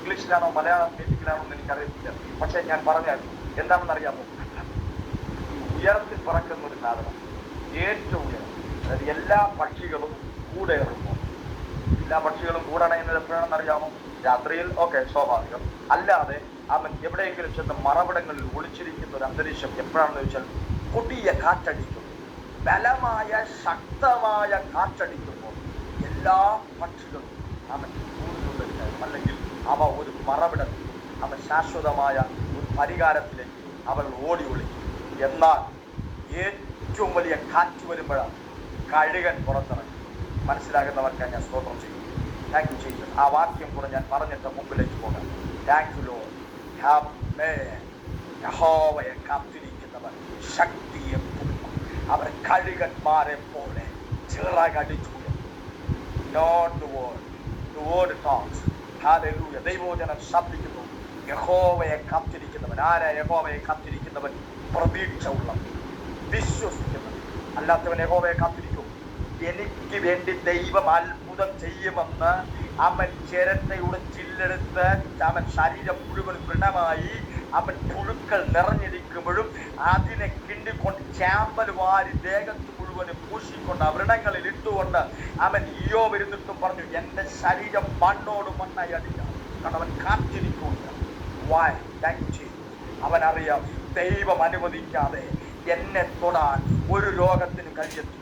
ഇംഗ്ലീഷിലാണോ മലയാളം മീറ്റിംഗിലാണോ എന്ന് എനിക്കറിയത്തില്ല. പക്ഷെ ഞാൻ പറഞ്ഞാൽ എന്താണെന്ന് അറിയാമോ, ഉയരത്തിൽ പറക്കുന്ന ഒരു സാധനം, ഏറ്റവും ഉയരം, അതായത് എല്ലാ പക്ഷികളും കൂടെ ഇറങ്ങുമ്പോൾ, എല്ലാ പക്ഷികളും കൂടണയുന്നത് എപ്പോഴാണെന്ന് അറിയാമോ? രാത്രിയിൽ. ഓക്കെ, സ്വാഭാവികം. അല്ലാതെ അവൻ എവിടെയെങ്കിലും ചെന്ന് മറവിടങ്ങളിൽ ഒളിച്ചിരിക്കുന്ന ഒരു അന്തരീക്ഷം എപ്പോഴാണെന്ന് ചോദിച്ചാൽ, കൊടിയ കാറ്റടിക്കും, ബലമായ ശക്തമായ കാറ്റടിക്കുമ്പോൾ എല്ലാ പക്ഷികളും അവൻ കൂടുന്നുണ്ടായിരുന്നു. അല്ലെങ്കിൽ അവ ഒരു മറവിടത്തിൽ, അവൻ ശാശ്വതമായ ഒരു പരിഹാരത്തിലേക്ക് അവൾ ഓടി ഒളിക്കും. എന്നാൽ ഏറ്റവും വലിയ കാറ്റ് വരുമ്പോഴാണ് കഴുകൻ പുറത്തിറങ്ങി. മനസ്സിലാകുന്നവർക്കായി ഞാൻ സ്തോത്രം ചെയ്യും. Thank you Jesus. ആ വാക്യം കൂടെ ഞാൻ പറഞ്ഞിട്ട് മുമ്പിലേക്ക് പോകാം. Thank you Lord. യഹോവയെ കാത്തിരിക്കുന്നവർ ശക്തിയെ പുതുക്കും. അവർ കഴുകന്മാരെ പോലെ ചിറകടിച്ചു. Not the word. The word talks. Hallelujah. ദൈവവചനം ശബ്ദിക്കുന്നു. യഹോവയെ കാത്തിരിക്കുന്നവൻ. ആരാ യഹോവയെ കാത്തിരിക്കുന്നവൻ? പ്രതീക്ഷ ഉള്ളവൻ, വിശ്വസിക്കുന്നവൻ. അല്ലാത്തവൻ യഹോവയെ കാത്തിരിക്കും. എനിക്ക് വേണ്ടി ദൈവം അത്ഭുതം ചെയ്യുമെന്ന് അവൻ ചിരട്ടയുടെ ചില്ലെടുത്ത് അവൻ ശരീരം മുഴുവൻ വൃണമായി അവൻ പുഴുക്കൾ നിറഞ്ഞിരിക്കുമ്പോഴും അതിനെ കിണ്ടിക്കൊണ്ട് ചാമ്പൽ വാരി ദേഹത്ത് മുഴുവനും പൂശിക്കൊണ്ട് വൃണങ്ങളിൽ ഇട്ടുകൊണ്ട് അവൻ ഇയ്യോബ് ഇരുന്നിട്ടും പറഞ്ഞു, എന്റെ ശരീരം മണ്ണോട് മണ്ണായി അടിക്കാം. കാരണം അവൻ കാത്തിരിക്കുക. വായ് താങ്ക് യു. അവൻ അറിയാം, ദൈവം അനുവദിക്കാതെ എന്നെ തൊടാൻ ഒരു രോഗത്തിനും കഴിയത്തില്ല.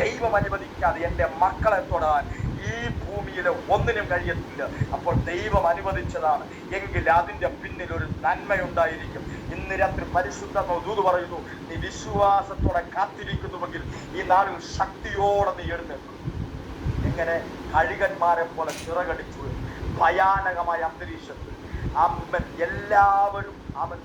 ദൈവം അനുവദിക്കാതെ എൻ്റെ മക്കളെ തൊടാൻ ഈ ഭൂമിയിലെ ഒന്നിനും കഴിയത്തില്ല. അപ്പോൾ ദൈവം അനുവദിച്ചതാണ് എങ്കിൽ അതിൻ്റെ പിന്നിൽ ഒരു നന്മയുണ്ടായിരിക്കും. ഇന്ന് രാത്രി പരിശുദ്ധ ദൂത് പറയുന്നു, നീ വിശ്വാസത്തോടെ കാത്തിരിക്കുന്നുവെങ്കിൽ ഈ നാളിൽ ശക്തിയോടെ നീ എഴുന്നേൽക്കും. എങ്ങനെ? കഴുകന്മാരെ പോലെ ചിറകടിച്ചു ഭയാനകമായ അന്തരീക്ഷത്തിൽ അവൻ എല്ലാവരും അവൻ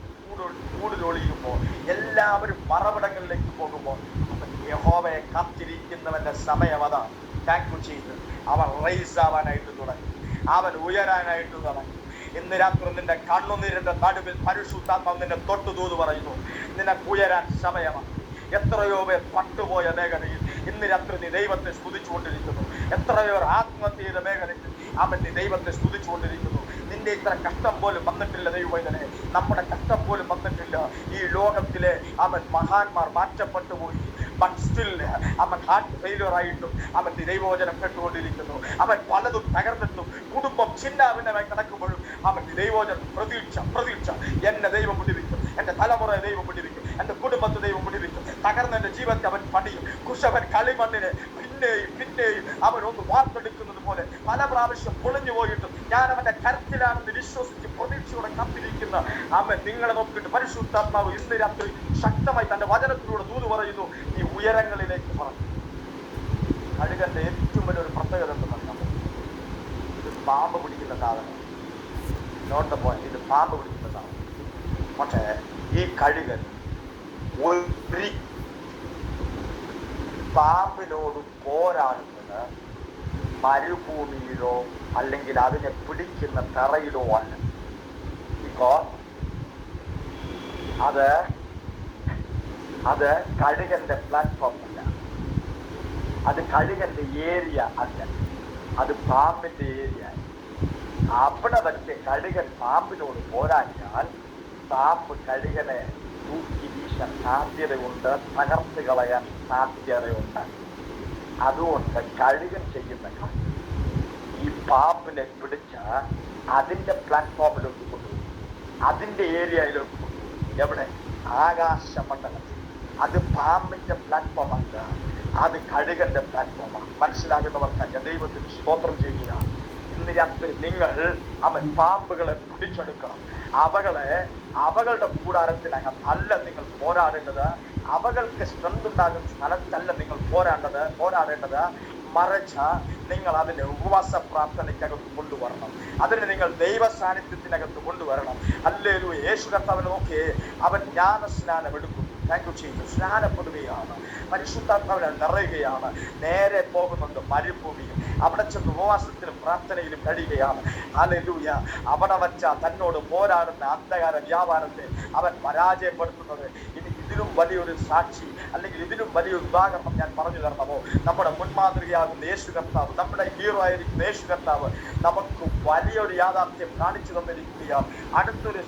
കൂടുതലൊളിയുമ്പോൾ, എല്ലാവരും മറവിടങ്ങളിലേക്ക് പോകുമ്പോൾ അവൻ യഹോവയെ കാത്തിരിക്കുന്നവന്റെ സമയം അതാണ്. Thank you Jesus. അവൻ റൈസ് ആവാനായിട്ട് തുടങ്ങി, അവൻ ഉയരാനായിട്ട് തുടങ്ങി. ഇന്ന് രാത്രി നിന്റെ കണ്ണുനീരിന്റെ നടുവിൽ പരിശുദ്ധാത്മാവ് നിന്നെ തൊട്ടു ദൂത് പറയുന്നു, നിനക്ക് ഉയരാൻ സമയമാണ്. എത്രയോ പേർ പട്ടുപോയ മേഖലയിൽ ഇന്ന് രാത്രി നീ ദൈവത്തെ സ്തുതിച്ചുകൊണ്ടിരിക്കുന്നു. എത്രയോ ആത്മഹത്യ ചെയ്ത മേഖലയിൽ അവൻ നീ ദൈവത്തെ സ്തുതിച്ചുകൊണ്ടിരിക്കുന്നു. നിന്റെ ഇത്ര കഷ്ടം പോലും വന്നിട്ടില്ല ദൈവവേദനെ, നമ്മുടെ കഷ്ടം പോലും വന്നിട്ടില്ല. ഈ ലോകത്തിലെ അവൻ മഹാന്മാർ മാറ്റപ്പെട്ടു പോയി. ബട്ട് സ്റ്റിൽ അവൻ ഹാർട്ട് ഫെയിലിയർ ആയിട്ടും അവൻ ദൈവവചനം കേട്ടുകൊണ്ടിരിക്കുന്നു. അവൻ പലതും തകർന്നിട്ടും കുടുംബം ചിന്നാഭിന്നമായി കിടക്കുമ്പോഴും അവൻ ദൈവവചനം പ്രതീക്ഷ എന്നെ ദൈവം പിടിവിക്കും, എൻ്റെ തലമുറയെ ദൈവം പിടിവിക്കും, എൻ്റെ കുടുംബത്തെ ദൈവം പിടിവിക്കും. തകർന്ന എൻ്റെ ജീവിതത്തെ അവൻ പണിയും. കുശവൻ കളിമണ്ണിനെ പിന്നെയും അവൻ ഒന്ന് വാർത്തെടുക്കുന്നത് പോലെ പല പ്രാവശ്യം പൊളിഞ്ഞു പോയിട്ടും ഞാൻ അവന്റെ കരുത്തിലാണെന്ന് വിശ്വസിച്ച് പ്രതീക്ഷയോടെ കാത്തിരിക്കുന്ന അവൻ നിങ്ങളെ നോക്കിയിട്ട് പരിശുദ്ധാത്മാവ് ഇന്ന് രാത്രി ശക്തമായി തന്റെ വചനത്തിലൂടെ ദൂത് പറയുന്നു, ഈ ഉയരങ്ങളിലേക്ക് പറഞ്ഞു. കഴുകന്റെ ഏറ്റവും വലിയൊരു പ്രത്യേകത എന്ന് പറഞ്ഞാൽ ഇത് പാമ്പ് പിടിക്കുന്ന സാധനം. നോട്ട് ദ പോയിന്റ്, ഇത് പാമ്പ് പിടിക്കുന്ന സാധനം. പക്ഷേ ഈ കഴുകൻ ഒരു പാമ്പിനോട് പോരാടുന്നത് മരുഭൂമിയിലോ അല്ലെങ്കിൽ അതിനെ പിടിക്കുന്ന തറയിലോ അല്ല. ബിക്കോസ് അത് കഴുകന്റെ പ്ലാറ്റ്ഫോം അല്ല, അത് കഴുകന്റെ ഏരിയ അല്ല, അത് പാമ്പിന്റെ ഏരിയ. അവിടെ വെച്ച് കഴുകൻ പാമ്പിനോട് പോരാടിയാൽ പാമ്പ് കഴുകനെ തൂക്കി വീശാൻ സാധ്യതയുണ്ട്, തകർത്ത് കളയാൻ സാധ്യതയുണ്ട്. അതുകൊണ്ട് കഴുകൻ ചെയ്യുന്ന ഈ പാമ്പിനെ പിടിച്ച് അതിന്റെ പ്ലാറ്റ്ഫോമിലോട്ട് കൊണ്ടുപോകും, അതിന്റെ ഏരിയയിലോട്ട് കൊണ്ടുപോകും. എവിടെ? ആകാശമണ്ഡലത്തിൽ. അത് പാമ്പിന്റെ പ്ലാറ്റ്ഫോം അല്ല, അത് കഴുകന്റെ പ്ലാറ്റ്ഫോമാണ്. മനസ്സിലാകുന്നവർക്ക് ഞാൻ ദൈവത്തിന് സ്തോത്രം ചെയ്യുക. ഇന്ന് രാത്രി നിങ്ങൾ അവൻ പാമ്പുകളെ പിടിച്ചെടുക്കണം. അവകളുടെ കൂടാരത്തിനകത്തല്ല നിങ്ങൾ പോരാടേണ്ടത്, അവകൾക്ക് സ്ട്രെങ്ത് ഉണ്ടാകുന്ന സ്ഥലത്തല്ല നിങ്ങൾ പോരാടേണ്ടത്. മറിച്ച് നിങ്ങൾ അതിനെ ഉപവാസ പ്രാർത്ഥനയ്ക്കകത്ത് കൊണ്ടുവരണം, അതിനെ നിങ്ങൾ ദൈവ സാന്നിധ്യത്തിനകത്ത് കൊണ്ടുവരണം. ഹല്ലേലൂയ. യേശു കർത്താവിനെ നോക്കി അവൻ ജ്ഞാനസ്നാനം എടുക്കുന്നു. Thank you Jesus. സ്നാനപ്പെടുകയാണ്, പരിശുദ്ധാത്മാവിനെ നിറയുകയാണ്, നേരെ പോകുന്നുണ്ട് മരുഭൂമിയിൽ. അവിടെ ചെന്ന് ഉപവാസത്തിലും പ്രാർത്ഥനയിലും കഴിയുകയാണ്. ഹല്ലേലൂയ. അവിടെ വച്ച തന്നോട് പോരാടുന്ന അന്ധകാര വ്യാപാരത്തെ അവൻ പരാജയപ്പെടുത്തുന്നത്. ഇനി ഇതിലും വലിയൊരു സാക്ഷി അല്ലെങ്കിൽ ഇതിലും വലിയൊരു ഉദാഹരണം ഞാൻ പറഞ്ഞു തരണമോ? നമ്മുടെ മുൻമാതൃകയാകുന്ന യേശു കർത്താവ്, നമ്മുടെ ഹീറോ ആയിരിക്കുന്ന യേശു കർത്താവ് നമുക്ക് വലിയൊരു യാഥാർത്ഥ്യം കാണിച്ചു തന്നിരിക്കുകയാണ്. അടുത്തൊരു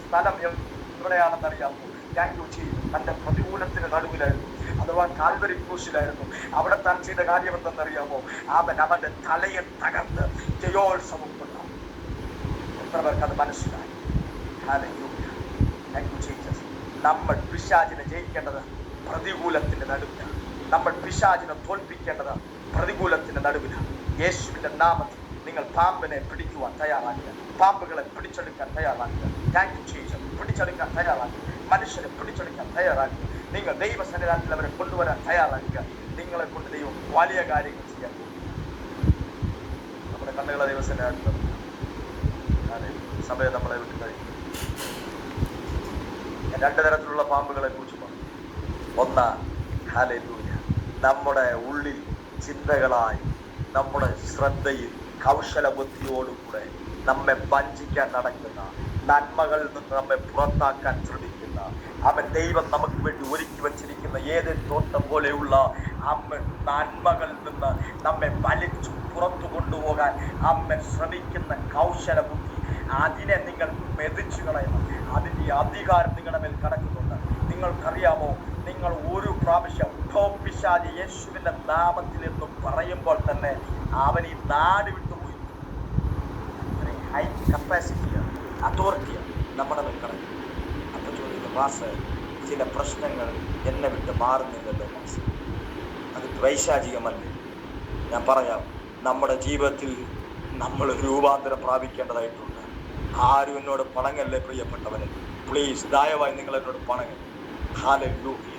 സ്ഥലം എവിടെയാണെന്നറിയാമോ? Thank you Jesus. തന്റെ പ്രതികൂലത്തിന് നടുവിലായിരുന്നു, അഥവാ കാൽവരി ക്രൂശിലായിരുന്നു. അവിടെ താൻ ചെയ്ത കാര്യം എന്തെന്നറിയാമോ? അവന്റെ തലയെ തകർത്ത് ജയോത്സവം കൊണ്ടാണ്. എത്ര പേർക്ക് അത് മനസ്സിലായി? Thank you Jesus. നമ്മൾ പിശാചിനെ ജയിക്കേണ്ടത് പ്രതികൂലത്തിന്റെ നടുവിലാണ്. നമ്മൾ പിശാചിനെ തോൽപ്പിക്കേണ്ടത് പ്രതികൂലത്തിന്റെ നടുവിലാണ്. യേശുവിന്റെ നാമത്തിൽ നിങ്ങൾ പാമ്പിനെ പിടിക്കുവാൻ തയ്യാറാക്കുക, പാമ്പുകളെ പിടിച്ചെടുക്കാൻ തയ്യാറാക്കുക. Thank you Jesus. പിടിച്ചെടുക്കാൻ തയ്യാറാക്കുക, മനുഷ്യരെ പിടിച്ചെടുക്കാൻ തയ്യാറാക്കുക. നിങ്ങൾ ദൈവസന്നിധാനത്തിൽ അവരെ കൊണ്ടുവരാൻ തയ്യാറാക്കുക. നിങ്ങളെ കൊണ്ട് ദൈവം വലിയ കാര്യങ്ങൾ ചെയ്യാൻ പോകും. നമ്മുടെ കണ്ണുകളെ ദൈവസന്നിധാനത്തിൽ സമയം നമ്മളെ വിട്ടു കഴിഞ്ഞു. രണ്ട് തരത്തിലുള്ള പാമ്പുകളെ കുറിച്ച് പറഞ്ഞു. ഒന്ന്, ഹല്ലേലൂയ, നമ്മുടെ ഉള്ളിൽ ചിന്തകളായി, നമ്മുടെ ശ്രദ്ധയിൽ കൗശല ബുദ്ധിയോടുകൂടെ നമ്മെ വഞ്ചിക്കാൻ നടക്കുന്ന, നന്മകളിൽ നിന്ന് നമ്മെ പുറത്താക്കാൻ ശ്രമിക്കുന്ന, അവൻ ദൈവം നമുക്ക് വേണ്ടി ഒരുക്കി വച്ചിരിക്കുന്ന ഏതേൻ തോട്ടം പോലെയുള്ള അമ്മൻ നന്മകളിൽ നിന്ന് നമ്മെ വലിച്ചു പുറത്തു കൊണ്ടുപോകാൻ അമ്മൻ ശ്രമിക്കുന്ന കൗശല ബുദ്ധി, അതിനെ നിങ്ങൾ മെതിച്ചു കളയണം. അതിൻ്റെ അധികാരം നിങ്ങളുടെ മേൽ കിടക്കുന്നുണ്ട്. നിങ്ങൾക്കറിയാമോ, നിങ്ങൾ ഒരു പ്രാവശ്യം പിശാച് യേശുവിന്റെ നാമത്തിൽ എന്ന് പറയുമ്പോൾ തന്നെ അവൻ ഈ നാട് വിട്ടുപോയി. ഹൈ കപ്പാസിറ്റിയാണ്, അതോറിറ്റിയാണ് നമ്മുടെ മേൽ കിടക്കുന്നത്. അപ്പം ചോദിക്കുന്നു, മാസ് ചില പ്രശ്നങ്ങൾ എന്നെ വിട്ട് മാറുന്നില്ലല്ലോ മാസ്, അത് ദ്വൈശാചികമല്ലേ? ഞാൻ പറയാം, നമ്മുടെ ജീവിതത്തിൽ നമ്മൾ രൂപാന്തരം പ്രാപിക്കേണ്ടതായിട്ടുണ്ട്. ആരും എന്നോട് പണങ്ങല്ലേ പ്രിയപ്പെട്ടവനെ, പ്ലീസ് ദയവായി നിങ്ങൾ എന്നോട് പണങ്ങൽ. ഹല്ലേലൂയ.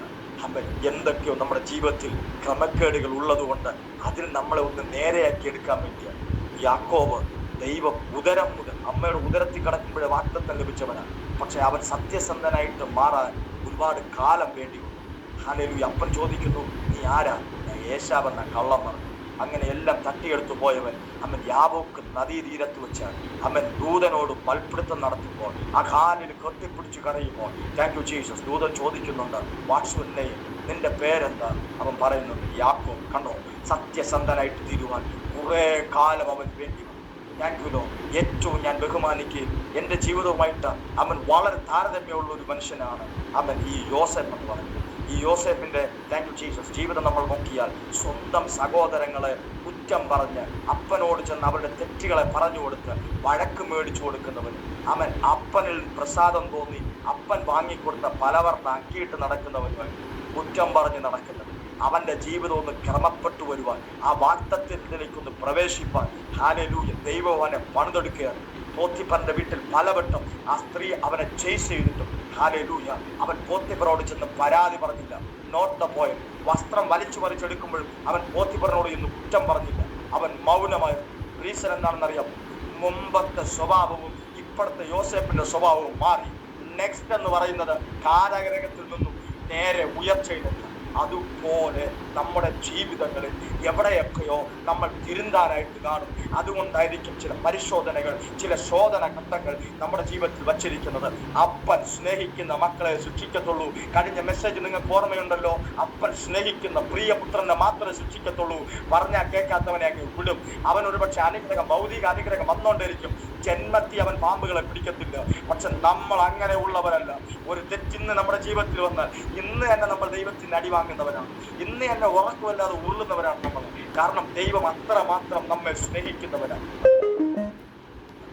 എന്തൊക്കെയോ നമ്മുടെ ജീവിതത്തിൽ ക്രമക്കേടുകൾ ഉള്ളതുകൊണ്ട് അതിൽ നമ്മളെ ഒന്ന് നേരെയാക്കി എടുക്കാൻ വേണ്ടിയാണ്. യാക്കോബ് ദൈവം ഉദരം മുതൽ അമ്മയുടെ ഉദരത്തിൽ കിടക്കുമ്പോഴേ വാഗ്ദത്തം ലഭിച്ചവനാണ്. പക്ഷെ അവൻ സത്യസന്ധനായിട്ട് മാറാൻ ഒരുപാട് കാലം വേണ്ടി വന്നു. ഹല്ലേലൂയ. അപ്പൻ ചോദിക്കുന്നു, നീ ആരാ? ഞാൻ യേശാവെന്ന കള്ളം പറഞ്ഞു. അങ്ങനെ എല്ലാം തട്ടിയെടുത്തു പോയവൻ അവൻ യാബോക്ക് നദീതീരത്ത് വെച്ചാണ് അവൻ ദൂതനോട് മൽപ്പിടുത്തം നടത്തുമ്പോൾ ആ കാലിൽ കെട്ടിപ്പിടിച്ച് കരയുമ്പോൾ, താങ്ക് യു ജീസസ്, ദൂതൻ ചോദിക്കുന്നുണ്ട്, വാട്ട്സ് യുവർ നെയിം, നിന്റെ പേരെന്താ? അവൻ പറയുന്നുണ്ട് യാക്കോബ്. കണ്ടോ, സത്യസന്ധനായിട്ട് തീരുവാൻ കുറേ കാലം അവൻ വേണ്ടി വന്നു. Thank you Lord. ഏറ്റവും ഞാൻ ബഹുമാനിക്കുകയും എൻ്റെ ജീവിതവുമായിട്ട് അവൻ വളരെ താരതമ്യമുള്ള ഒരു മനുഷ്യനാണ് അവൻ ഈ യോസേഫ് എന്ന് പറയുന്നത്. ഈ യോസേഫിന്റെ, താങ്ക് യു ജീസസ്, ജീവിതം നമ്മൾ നോക്കിയാൽ സ്വന്തം സഹോദരങ്ങളെ കുറ്റം പറഞ്ഞ് അപ്പനോട് ചെന്ന് അവരുടെ തെറ്റുകളെ പറഞ്ഞു കൊടുത്ത് വഴക്ക് മേടിച്ചു കൊടുക്കുന്നവനും, അവൻ അപ്പനിൽ പ്രസാദം തോന്നി അപ്പൻ വാങ്ങിക്കൊടുത്ത പലവർണ്ണ അക്കിയിട്ട് നടക്കുന്നവനുമായി കുറ്റം പറഞ്ഞ് നടക്കുന്നവൻ, അവന്റെ ജീവിതം ഒന്ന് ക്രമപ്പെട്ടു വരുവാൻ, ആ വാഗ്ദത്തത്തിലേക്കൊന്ന് പ്രവേശിപ്പാൻ ഹല്ലേലൂയ ദൈവം അവനെ പണിതെടുക്കുകയാണ്. പോത്തിഫറിന്റെ വീട്ടിൽ പലവട്ടം ആ സ്ത്രീ അവനെ ചേസ് ചെയ്തിട്ടും ഹല്ലേലൂയ അവൻ പോത്തിഫറോട് ചെന്ന് പരാതി പറഞ്ഞില്ല. Note the point. വസ്ത്രം വലിച്ചെടുക്കുമ്പോഴും അവൻ പോത്തിഫറിനോട് ഇന്ന് കുറ്റം പറഞ്ഞില്ല. അവൻ മൗനമായി. റീസൺ എന്താണെന്നറിയാം? മുമ്പത്തെ സ്വഭാവവും ഇപ്പോഴത്തെ യോസേഫിന്റെ സ്വഭാവവും മാറി. നെക്സ്റ്റ് എന്ന് പറയുന്നത് കാരാഗ്രഹത്തിൽ നിന്നും നേരെ ഉയർച്ചയിലെത്തും. അതുപോലെ നമ്മുടെ ജീവിതങ്ങളിൽ എവിടെയൊക്കെയോ നമ്മൾ തിരുന്താനായിട്ട് കാണും. അതുകൊണ്ടായിരിക്കും ചില പരിശോധനകൾ, ചില ശോധന ഘട്ടങ്ങൾ നമ്മുടെ ജീവിതത്തിൽ വച്ചിരിക്കുന്നത്. അപ്പൻ സ്നേഹിക്കുന്ന മക്കളെ ശിക്ഷിക്കത്തുള്ളൂ. കഴിഞ്ഞ മെസ്സേജ് നിങ്ങൾക്ക് ഓർമ്മയുണ്ടല്ലോ, അപ്പൻ സ്നേഹിക്കുന്ന പ്രിയപുത്രനെ മാത്രമേ ശിക്ഷിക്കത്തുള്ളൂ. പറഞ്ഞാൽ കേൾക്കാത്തവനെ അങ്ങ് വിടും. അവൻ ഒരുപക്ഷെ അനുഗ്രഹം, ഭൗതിക അനുഗ്രഹം വന്നുകൊണ്ടിരിക്കും. ജന്മത്തിൽ അവൻ പാമ്പുകളെ പിടിക്കത്തില്ല. പക്ഷെ നമ്മൾ അങ്ങനെ ഉള്ളവരല്ല. ഒരു തെറ്റിന്ന് നമ്മുടെ ജീവിതത്തിൽ വന്നാൽ ഇന്ന് തന്നെ നമ്മൾ ദൈവത്തിന് അടി വാങ്ങുന്നവരാണ്. ഇന്ന് തന്നെ ഉറക്കമില്ലാതെ ഉരുളുന്നവരാണ് നമ്മൾ. കാരണം ദൈവം അത്രമാത്രം നമ്മെ സ്നേഹിക്കുന്നവരാണ്.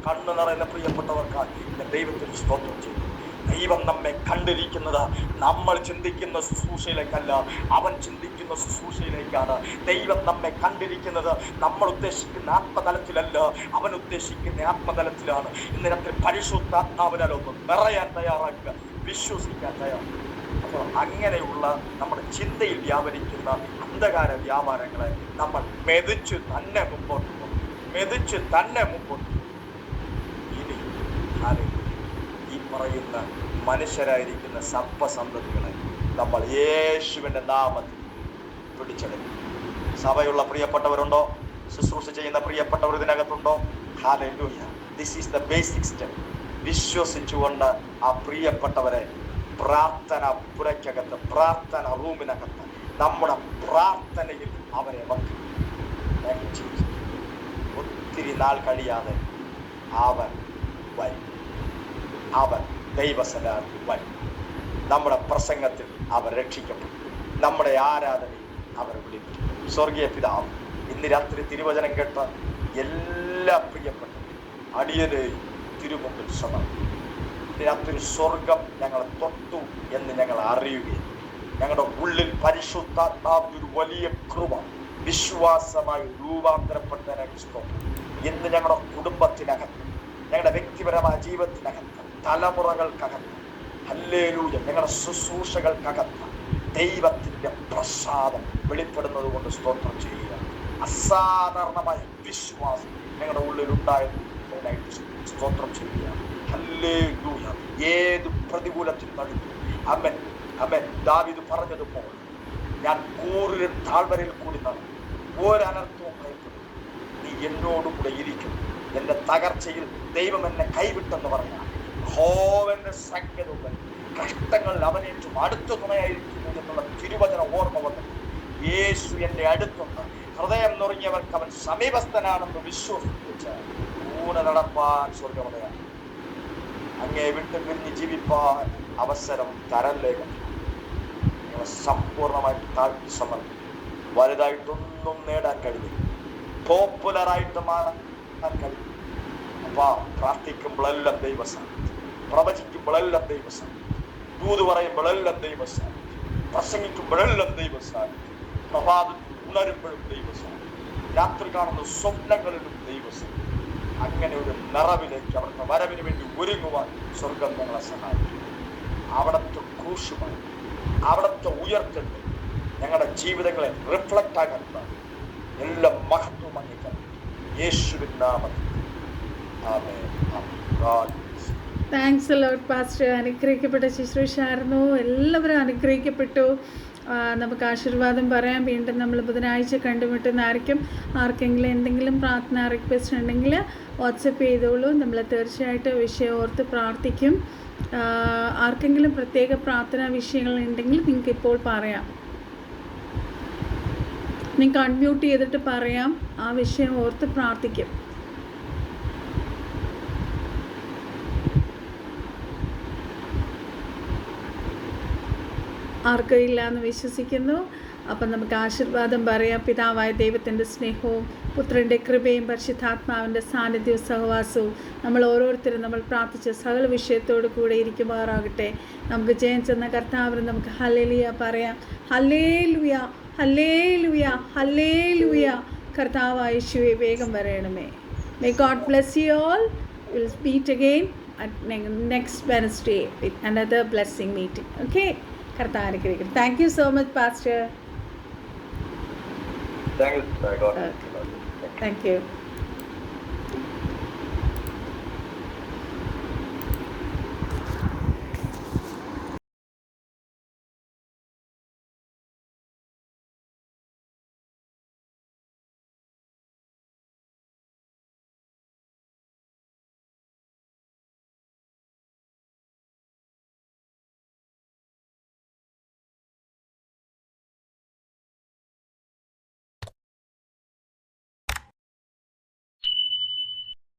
കണ്ണു നിറയുന്ന പ്രിയപ്പെട്ടവർക്കായി ദൈവത്തിന് സ്തോത്രം ചെയ്യും. ദൈവം നമ്മെ കണ്ടിരിക്കുന്നത് നമ്മൾ ചിന്തിക്കുന്ന ശുശ്രൂഷയിലേക്കല്ല, അവൻ ചിന്തിക്കുന്ന ശുശ്രൂഷയിലേക്കാണ്. ദൈവം നമ്മെ കണ്ടിരിക്കുന്നത് നമ്മൾ ഉദ്ദേശിക്കുന്ന ആത്മതലത്തിലല്ല, അവൻ ഉദ്ദേശിക്കുന്ന ആത്മതലത്തിലാണ്. ഇന്ന് രാത്രി പരിശുദ്ധാത്മാവിനാൽ ഒന്ന് നിറയാൻ തയ്യാറാക്കുക, വിശ്വസിക്കാൻ തയ്യാറാക്കുക. അപ്പോൾ അങ്ങനെയുള്ള നമ്മുടെ ചിന്തയിൽ വ്യാപരിക്കുന്ന അന്ധകാര വ്യാപാരങ്ങളെ നമ്മൾ മെതിച്ച് തന്നെ മുമ്പോട്ട് പോകും, മെതിച്ച് തന്നെ മുമ്പോട്ട് പോകും. ഇനി ഈ പറയുന്ന മനുഷ്യരായിരിക്കുന്ന സർപ്പസന്തതികളെ നമ്മൾ യേശുവിന്റെ നാമത്തിൽ പിടിച്ചെടുക്കും. സഭയുള്ള പ്രിയപ്പെട്ടവരുണ്ടോ? ശുശ്രൂഷ ചെയ്യുന്ന പ്രിയപ്പെട്ടവർ ഇതിനകത്തുണ്ടോ? ഹല്ലേലൂയ. This is the basic step. വിശ്വസിച്ചുകൊണ്ട് ആ പ്രിയപ്പെട്ടവരെ പ്രാർത്ഥന പുരയ്ക്കകത്ത്, പ്രാർത്ഥന റൂമിനകത്ത്, നമ്മുടെ പ്രാർത്ഥനയിൽ അവരെ വെക്കും. ഒത്തിരി നാൾ കഴിയാതെ അവൻ വരും. അവൻ ദൈവസന്നിധിയിൽ വരും. നമ്മുടെ പ്രസംഗത്തിൽ അവർ രക്ഷിക്കപ്പെടും. നമ്മുടെ ആരാധനയിൽ അവർ വിളിക്കും. സ്വർഗീയ പിതാവ്, ഇന്ന് രാത്രി തിരുവചനം കേട്ട എല്ലാ പ്രിയപ്പെട്ട അടിയനെയും തിരുമുമ്പിൽ സമർപ്പിക്കും. ഇന്ന് രാത്രി സ്വർഗം ഞങ്ങളെ തൊട്ടു എന്ന് ഞങ്ങൾ അറിയുകയും ഞങ്ങളുടെ ഉള്ളിൽ പരിശുദ്ധാത്മാവിന്റെ ഒരു വലിയ കൃപ വിശ്വാസമായി രൂപാന്തരപ്പെട്ടതിനൊക്കെ സ്തോത്രം. ഇന്ന് ഞങ്ങളുടെ കുടുംബത്തിനകത്ത്, ഞങ്ങളുടെ വ്യക്തിപരമായ ജീവിതത്തിനകത്ത്, തലമുറകൾക്കകത്ത്, ഹല്ലേലൂയ, ഞങ്ങളുടെ ശുശ്രൂഷകൾക്കകത്ത് ദൈവത്തിന്റെ പ്രസാദം വെളിപ്പെടുന്നത് കൊണ്ട് സ്തോത്രം ചെയ്യുക. അസാധാരണമായ വിശ്വാസം ഞങ്ങളുടെ ഉള്ളിൽ ഉണ്ടായതിനായിട്ട് സ്തോത്രം ചെയ്യുക. ഹല്ലേലൂയ. ഏത് പ്രതികൂലത്തിൽ നടുക്കും അമേൻ അമേൻ. ദാവീദ് പറഞ്ഞതുപോലെ ഞാൻ കൂറിലും താഴ്വരയിൽ കൂടി നടന്നു, ഒരനർത്ഥവും ഭയപ്പെടും, നീ എന്നോടും കൂടെ ഇരിക്കും. എന്റെ തകർച്ചയിൽ ദൈവം എന്നെ കൈവിട്ടെന്ന് പറഞ്ഞാൽ യഹോവന്റെ സങ്കേതവും കഷ്ടങ്ങളിൽ അവനേറ്റവും അടുത്ത തുണയായിരിക്കുന്നു എന്നുള്ള തിരുവചന ഓർമ്മ വന്നു. യേശു എന്റെ അടുത്തുണ്ട്, ഹൃദയം നുറങ്ങിയവർക്ക് അവൻ സമീപസ്ഥനാണെന്ന് വിശ്വസിച്ച് ഊന നടപ്പാൻ സ്വർഗവതയാണ്. അങ്ങേ വിട്ട് പിരിഞ്ഞ് ജീവിപ്പാൻ അവസരം തരല്ലേക്കും. നിങ്ങളെ സമ്പൂർണമായിട്ട് താഴ്ത്തി സമർപ്പിക്കും. വലുതായിട്ടൊന്നും നേടാൻ കഴിയും, പോപ്പുലറായിട്ട് മാറാൻ കഴിയും. അപ്പാ പ്രാർത്ഥിക്കുമ്പോഴെല്ലാം ദൈവസാന്നിധ്യം, പ്രവചിക്കുമ്പോഴെല്ലാം ദൈവസാന്നിധ്യം, ദൂത് പറയുമ്പോഴെല്ലാം ദൈവസാന്നിധ്യം, പ്രസംഗിക്കുമ്പോഴെല്ലാം ദൈവസാന്നിധ്യം, പ്രഭാതത്തിൽ ഉണരുമ്പോഴും ദൈവസാന്നിധ്യം, രാത്രി കാണുന്ന സ്വപ്നങ്ങളിലും ദൈവസാന്നിധ്യം. അങ്ങനെ ഒരു നിറവിലേക്ക് അവിടുത്തെ വരവിന് വേണ്ടി ഒരുങ്ങുവാൻ സ്വർഗം ഞങ്ങളെ സഹായിക്കും. അവിടുത്തെ ക്രൂശുമായി, അവിടുത്തെ ഉയർത്തൽ ഞങ്ങളുടെ ജീവിതങ്ങളെ റിഫ്ലക്റ്റ് ആക്കാൻ എല്ലാ മഹത്വവും അംഗീകരിക്കും. യേശുവിൻ നാമത്തിൽ ആമേൻ.
Thanks Lord pastor. അനുഗ്രഹിക്കപ്പെട്ട ശുശ്രൂഷയായിരുന്നു. എല്ലാവരും അനുഗ്രഹിക്കപ്പെട്ടു. നമുക്ക് ആശീർവാദം പറയാം. വീണ്ടും നമ്മൾ ബുധനാഴ്ച കണ്ടുമുട്ടുന്നതായിരിക്കും. ആർക്കെങ്കിലും എന്തെങ്കിലും പ്രാർത്ഥന റിക്വസ്റ്റ് ഉണ്ടെങ്കിൽ വാട്സപ്പ് ചെയ്തോളൂ. നമ്മൾ തീർച്ചയായിട്ടും വിഷയം ഓർത്ത് പ്രാർത്ഥിക്കും. ആർക്കെങ്കിലും പ്രത്യേക പ്രാർത്ഥനാ വിഷയങ്ങൾ ഉണ്ടെങ്കിൽ നിങ്ങൾക്ക് ഇപ്പോൾ പറയാം. നിങ്ങൾക്ക് അൺമ്യൂട്ട് ചെയ്തിട്ട് പറയാം. ആ വിഷയം ഓർത്ത് പ്രാർത്ഥിക്കും. ആർക്കും ഇല്ല എന്ന് വിശ്വസിക്കുന്നു. അപ്പം നമുക്ക് ആശീർവാദം പറയാം. പിതാവായ ദൈവത്തിൻ്റെ സ്നേഹവും പുത്രൻ്റെ കൃപയും പരിശുദ്ധാത്മാവിൻ്റെ സാന്നിധ്യവും സഹവാസവും നമ്മൾ ഓരോരുത്തരും നമ്മൾ പ്രാർത്ഥിച്ച സകല വിഷയത്തോടു കൂടെ ഇരിക്കുമാറാകട്ടെ. നമുക്ക് ജയം ചെന്ന കർത്താവിന് നമുക്ക് ഹല്ലേലൂയ പറയാം. ഹല്ലേലൂയ, ഹല്ലേലൂയ, ഹല്ലേലൂയ. കർത്താവായ യേശുവേ വേഗം വരണമേ. May God bless you all. Will meet again at next Wednesday with another blessing meeting. Okay. Thank you so much, Pastor.
Thank you.
Thank you.